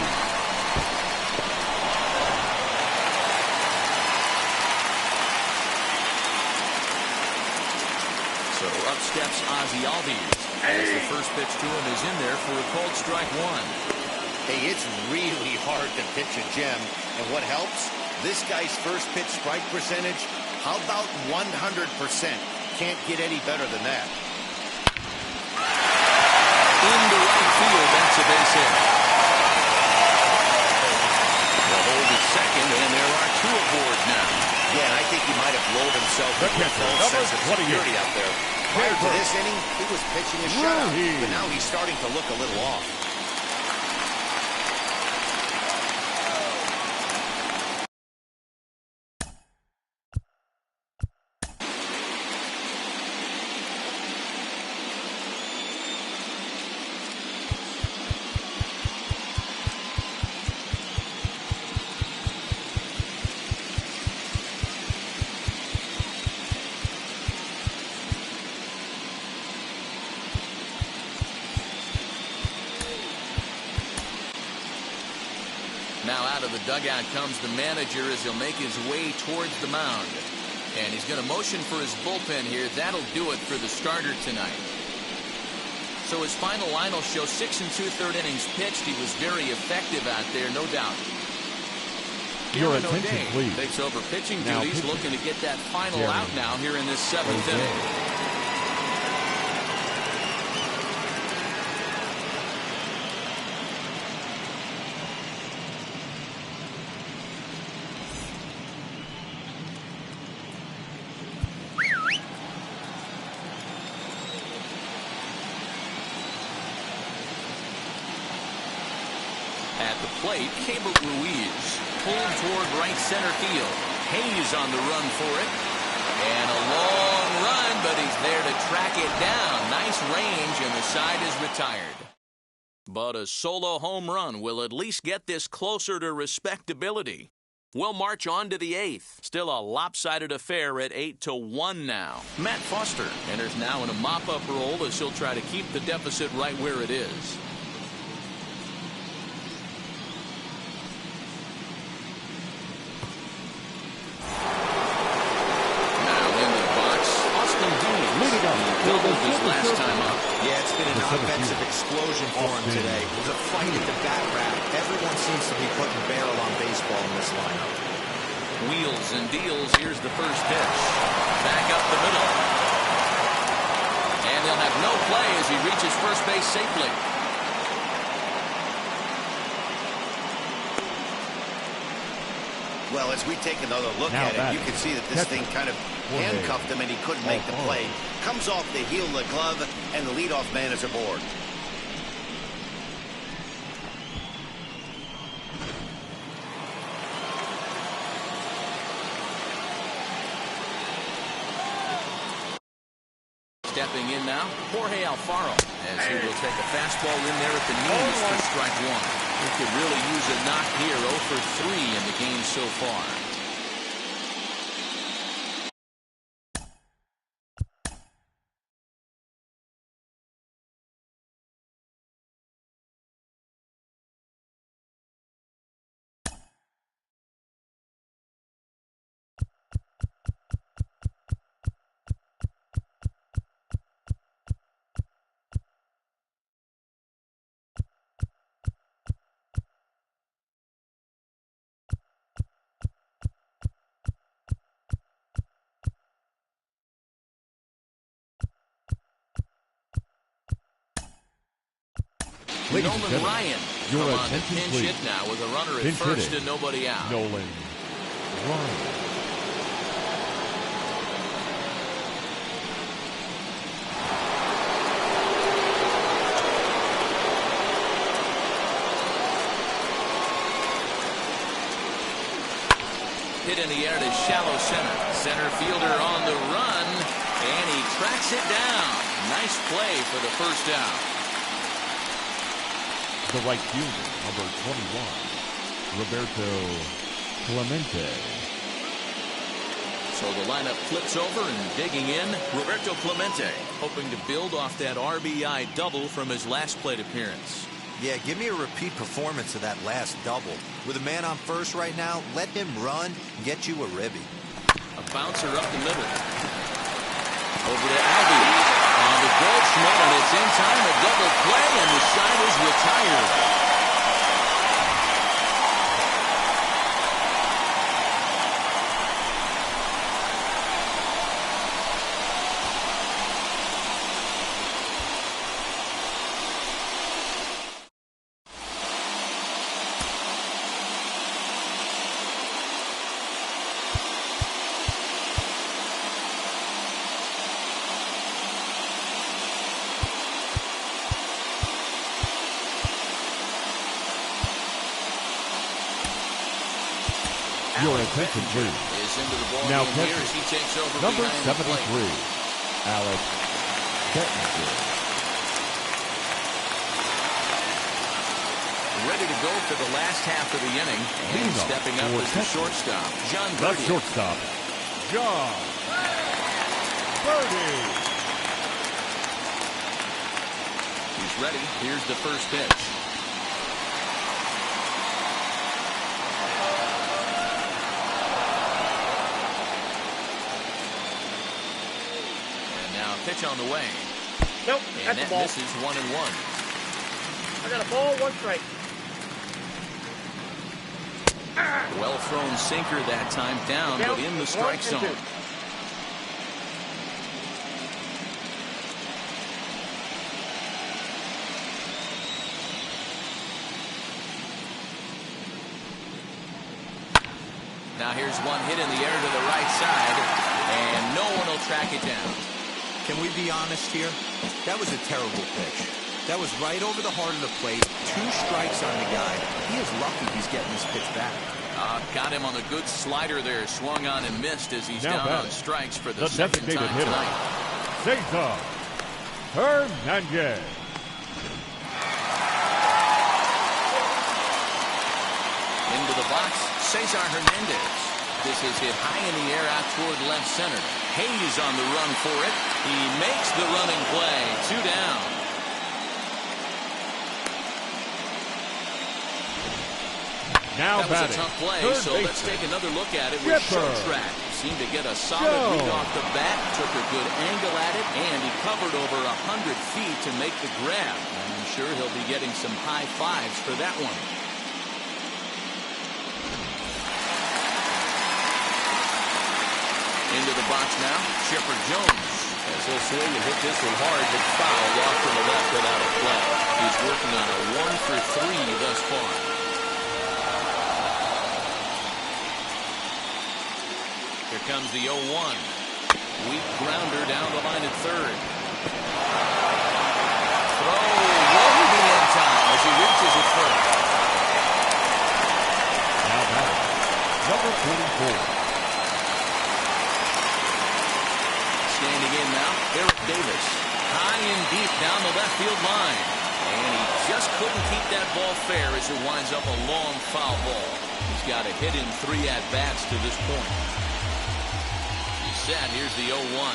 So up steps Ozzie Albies. As the first pitch to him is in there for a called strike 1. Hey, it's really hard to pitch a gem. And what helps? This guy's first pitch strike percentage, how about 100%? Can't get any better than that. Into right field, that's a base hit. They'll hold at second, and there are 2 aboard now. Yeah, and I think he might have lulled himself The into a catcher, false number sense of 28. security out there. Prior to this inning, he was pitching a shutout, but now he's starting to look a little off. of the dugout comes the manager as he'll make his way towards the mound. And he's going to motion for his bullpen here. That'll do it for the starter tonight. So his final line will show 6 2/3 innings pitched. He was very effective out there, no doubt. Your Aaron attention, O'Day please. takes over pitching Now duties, pitching. looking to get that final Aaron out now here in this 7th O'Day. inning. At the plate, Cable Ruiz pulled toward right center field. Hayes on the run for it. And a long run, but he's there to track it down. Nice range, and the side is retired. But a solo home run will at least get this closer to respectability. We'll march on to the 8th. Still a lopsided affair at 8-1 now. Matt Foster enters now in a mop-up role as he'll try to keep the deficit right where it is. His last time up. Yeah, it's been an offensive explosion for him today. It was a fight at the bat rack. Everyone seems to be putting barrel on baseball in this lineup. Wheels and deals. Here's the first pitch. Back up the middle. And he'll have no play as he reaches first base safely. Well, as we take another look Now at it, back. you can see that this thing kind of handcuffed him and he couldn't make the play. Comes off the heel of the glove, and the leadoff man is aboard. Stepping in now, Jorge Alfaro, as he will take a fastball in there at the knees for strike one. He could really use a knock here. 0 for 3 in the game so far. Ladies and Nolan gentlemen, Ryan your come on to attention, pinch please. hit now with a runner at Pinch first hitting. and nobody out. Nolan Ryan. Hit in the air to shallow center. Center fielder on the run, and he tracks it down. Nice play for the first out. The right fielder, number 21, Roberto Clemente. So the lineup flips over and digging in, Roberto Clemente, hoping to build off that RBI double from his last plate appearance. Yeah, give me a repeat performance of that last double. With a man on first right now, let him run and get you a ribby. A bouncer up the middle. Over to Albie. On the Goldschmidt, and it's in time, a double play, and the side is retired. Your attention, please. Is into the ball Now game here catcher, as he takes over number behind the 73, plate. Alex Kettinger. Ready to go for the last half of the inning. And Leading off stepping up for is the Texas. shortstop, John Left Birdie. shortstop, John Birdie. He's ready. Here's the first pitch. Now pitch on the way. Nope, And that's that a ball. misses 1-1. I got a ball, 1 strike. Well thrown sinker that time down, but in the strike zone. Now here's one hit in the air to the right side, and no one will track it down. Can we be honest here? That was a terrible pitch. That was right over the heart of the plate. 2 strikes on the guy. He is lucky he's getting this pitch back. Got him on a good slider there. Swung on and missed as he's Now down on strikes for the second designated time hitter, tonight. Cesar Hernandez. Into the box, Cesar Hernandez. This is hit high in the air out toward left center. Hayes on the run for it. He makes the running play. 2 down. Now That was a tough play, so let's take another look at it with short track. Seemed to get a solid read off the bat, took a good angle at it, and he covered over 100 feet to make the grab. And I'm sure he'll be getting some high fives for that one. Into the box now, Chipper Jones. As he'll swing and hit this one hard, but foul off to the left without a play. He's working on a 1 for 3 thus far. Here comes the 0-1. Weak grounder down the line at third. Throw way in time as he reaches it first. Now back, number 24. Standing in now, Eric Davis. High and deep down the left field line. And he just couldn't keep that ball fair as it winds up a long foul ball. He's got a hit in 3 at-bats to this point. He's set. Here's the 0-1.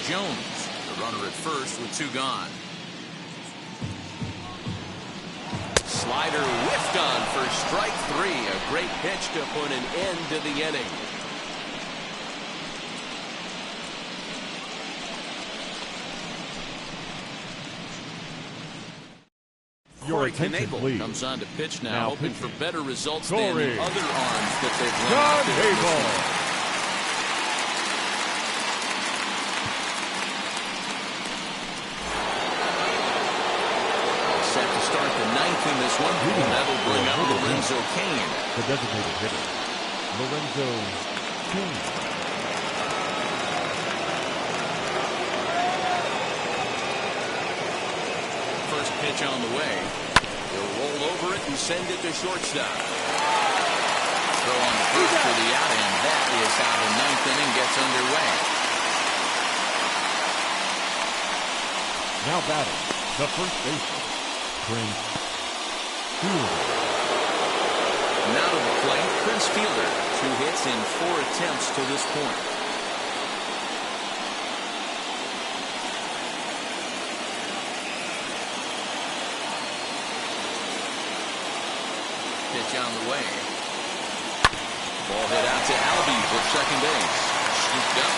Jones, the runner at first with 2 gone. Slider whiffed on for strike 3. A great pitch to put an end to the inning. Your attention, please. Comes on to pitch now, hoping pitching. for better results Scoring. than the other arms that they've run John out there. Hable. Set to start the 9th in this one. And that'll bring up Lorenzo Cain. The designated hitter, Lorenzo Cain. First pitch on the way. He'll roll over it and send it to shortstop. Throw on the first for the out, and that is how the 9th inning gets underway. Now batting, the first baseman, Prince Fielder. Now to the plate, Prince Fielder. 2 hits in 4 attempts to this point. Pitch on the way. Ball hit out to Albies at second base. Scooped up.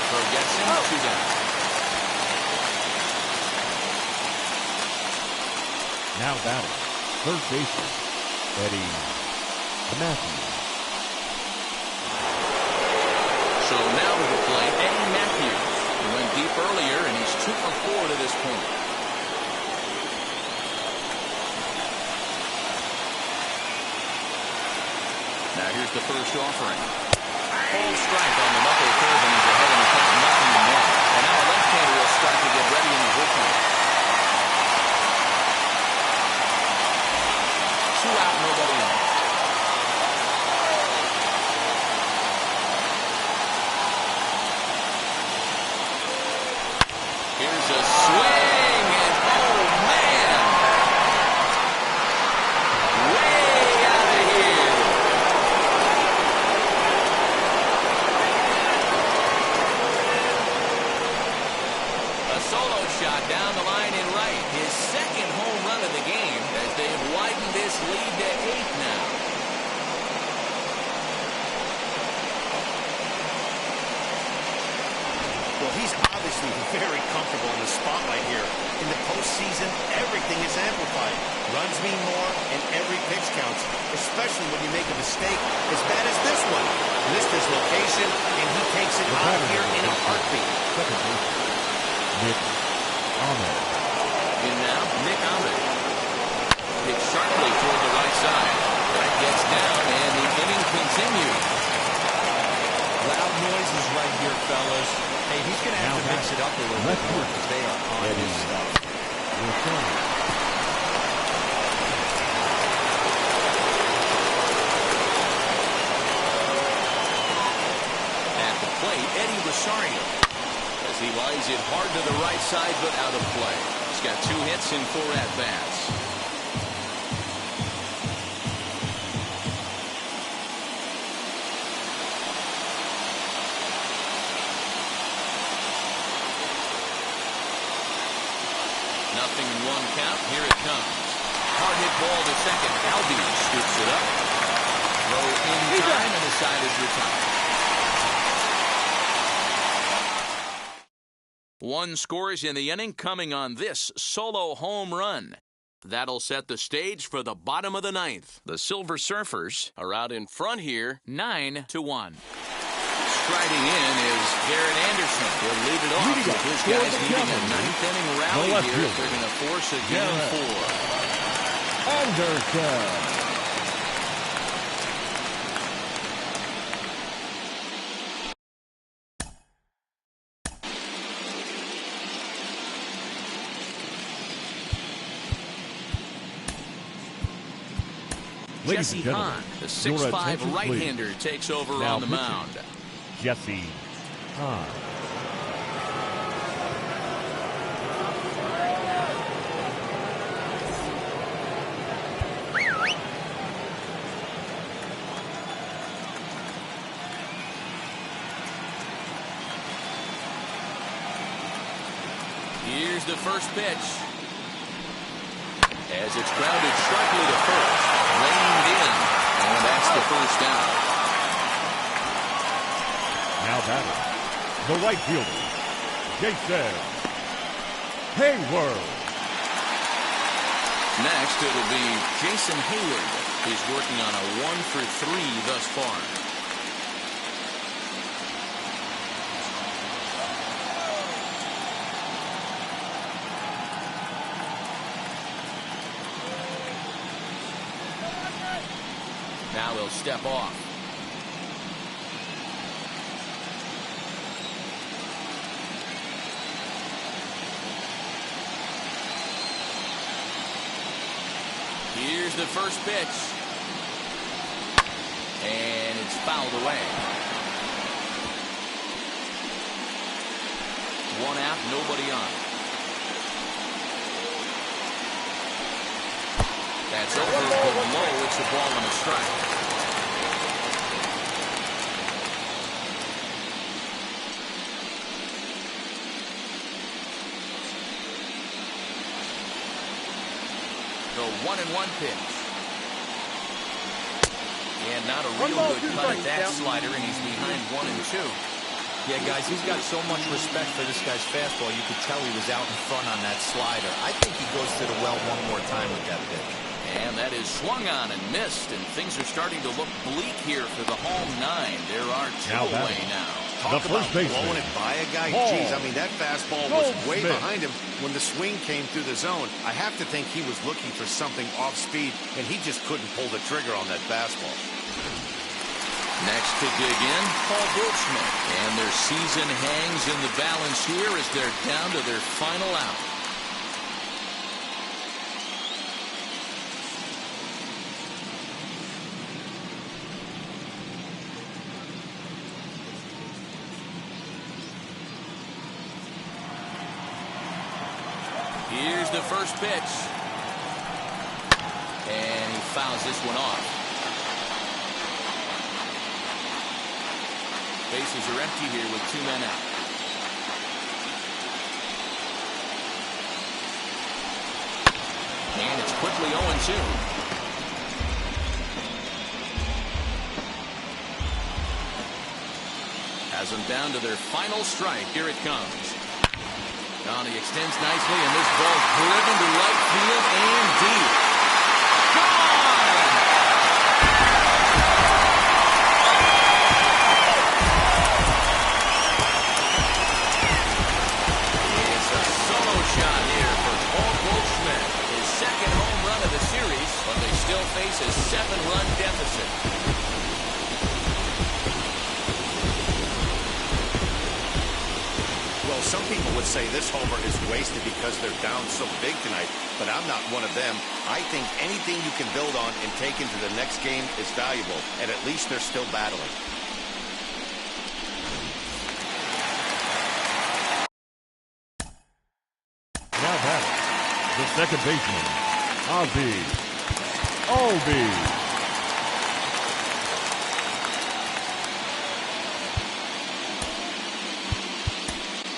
Throw gets him. 2 down. Now batting, third baseman, Eddie Matthews. So now to the plate, Eddie Matthews. He went deep earlier, and he's 2 for 4 to this point. Now here's the first offering. Full strike on the knuckle curve, and he's ahead in the count, 0-1. And now a left-hander will strike to get ready in the bullpen. 2 out, nobody on. Here's a swing, and oh man! Way out of here. A solo shot down the obviously very comfortable in the spotlight here. In the postseason, everything is amplified. Runs mean more, and every pitch counts, especially when you make a mistake as bad as this one. Missed his location, and he takes it out of here in a heartbeat. Second base, Nick Ahmed. In now, Nick Ahmed. Hit sharply toward the right side. That gets down, and the inning continues. Loud noises right here, fellas. Hey, he's going to have to mix it up a little bit more because they are on his stuff. At the plate, Eddie Rosario. As he lines it hard to the right side, but out of play. He's got 2 hits in 4 at-bats. Nothing in 1 count. Here it comes. Hard hit ball to second. Albie scoops it up. Throw in time, and the side is retired. 1 scores in the inning coming on this solo home run. That'll set the stage for the bottom of the 9th. The Silver Surfers are out in front here, 9-1. Striding in is Garrett Anderson. He'll lead it off with his guys needing a 9th inning rally here if they're going to force a game 4. Anderson. Jesse Hahn, the 6'5" right-hander, takes over now on the mound. Jesse Hahn. Here's the first pitch. As it's grounded sharply to first. Reined in. And that's the first down. Now batting, the right fielder, Jason Hayward. Next, it'll be Jason Hayward. He's working on a 1-for-3 thus far. Now he'll step off. Here's the first pitch. And it's fouled away. 1 out, nobody on. That's over below. It's a ball and a strike. The 1-1 pitch. And not a real good cut at that slider, and he's behind 1-2. Yeah, guys, he's got so much respect for this guy's fastball. You could tell he was out in front on that slider. I think he goes to the well one more time with that pitch. And that is swung on and missed, and things are starting to look bleak here for the home 9. There are 2 away now. Talk about blowing it by a guy. Jeez, I mean, that fastball was way behind him when the swing came through the zone. I have to think he was looking for something off speed, and he just couldn't pull the trigger on that fastball. Next to dig in, Paul Goldschmidt. And their season hangs in the balance here as they're down to their final out. Here's the first pitch. And he fouls this one off. Bases are empty here with 2 men out. And it's quickly 0-2. Has them down to their final strike. Here it comes. Oh, he extends nicely, and this ball driven to right field and deep. Gone! It's a solo shot here for Paul Goldschmidt. His second home run of the series, but they still face a 7-run deficit. Well, some people would say this homer is wasted because they're down so big tonight, but I'm not one of them. I think anything you can build on and take into the next game is valuable, and at least they're still battling. Now batting, the second baseman, ULB.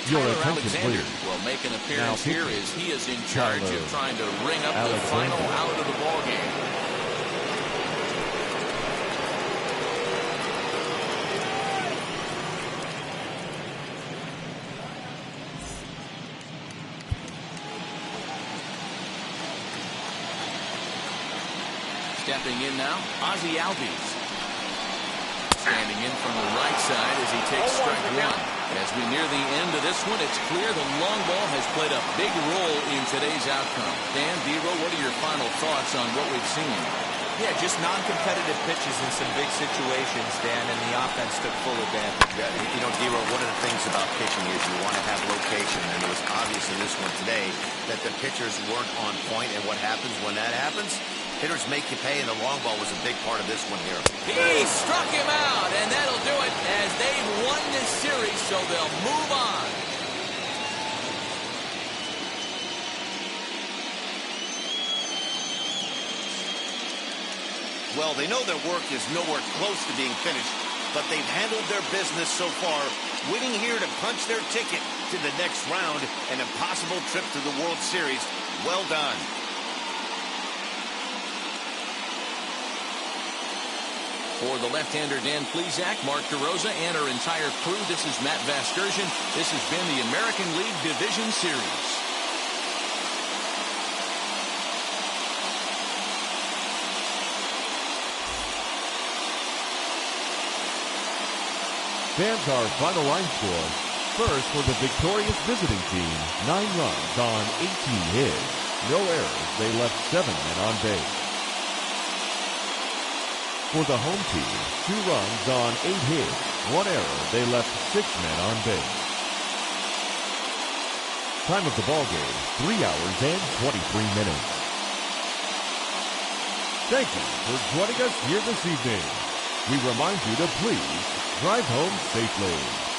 Your attention, please. Will make an appearance Now, here as he is in charge of trying to ring up the Alexander. final out of the ball game. Stepping in now, Ozzie Albies. Standing in from the right side as he takes strike one. As we near the end of this one, it's clear the long ball has played a big role in today's outcome. Dan, Dero, what are your final thoughts on what we've seen? Yeah, just non-competitive pitches in some big situations, Dan, and the offense took full advantage. Yeah, you know, Dero, one of the things about pitching is you want to have location, and it was obvious in this one today that the pitchers weren't on point, and what happens when that happens? Hitters make you pay, and the long ball was a big part of this one here. He struck him out, and that'll do it as they've won this series, so they'll move on. Well, they know their work is nowhere close to being finished, but they've handled their business so far, winning here to punch their ticket to the next round, an impossible trip to the World Series. Well done. For the left-hander Dan Plesac, Mark DeRosa, and our entire crew, this is Matt Vasgersian. This has been the American League Division Series. Fans, our final line score. First, for the victorious visiting team, 9 runs on 18 hits. No errors. They left 7 men on base. For the home team, 2 runs on 8 hits. 1 error. They left 6 men on base. Time of the ball game, 3 hours and 23 minutes. Thank you for joining us here this evening. We remind you to please drive home safely.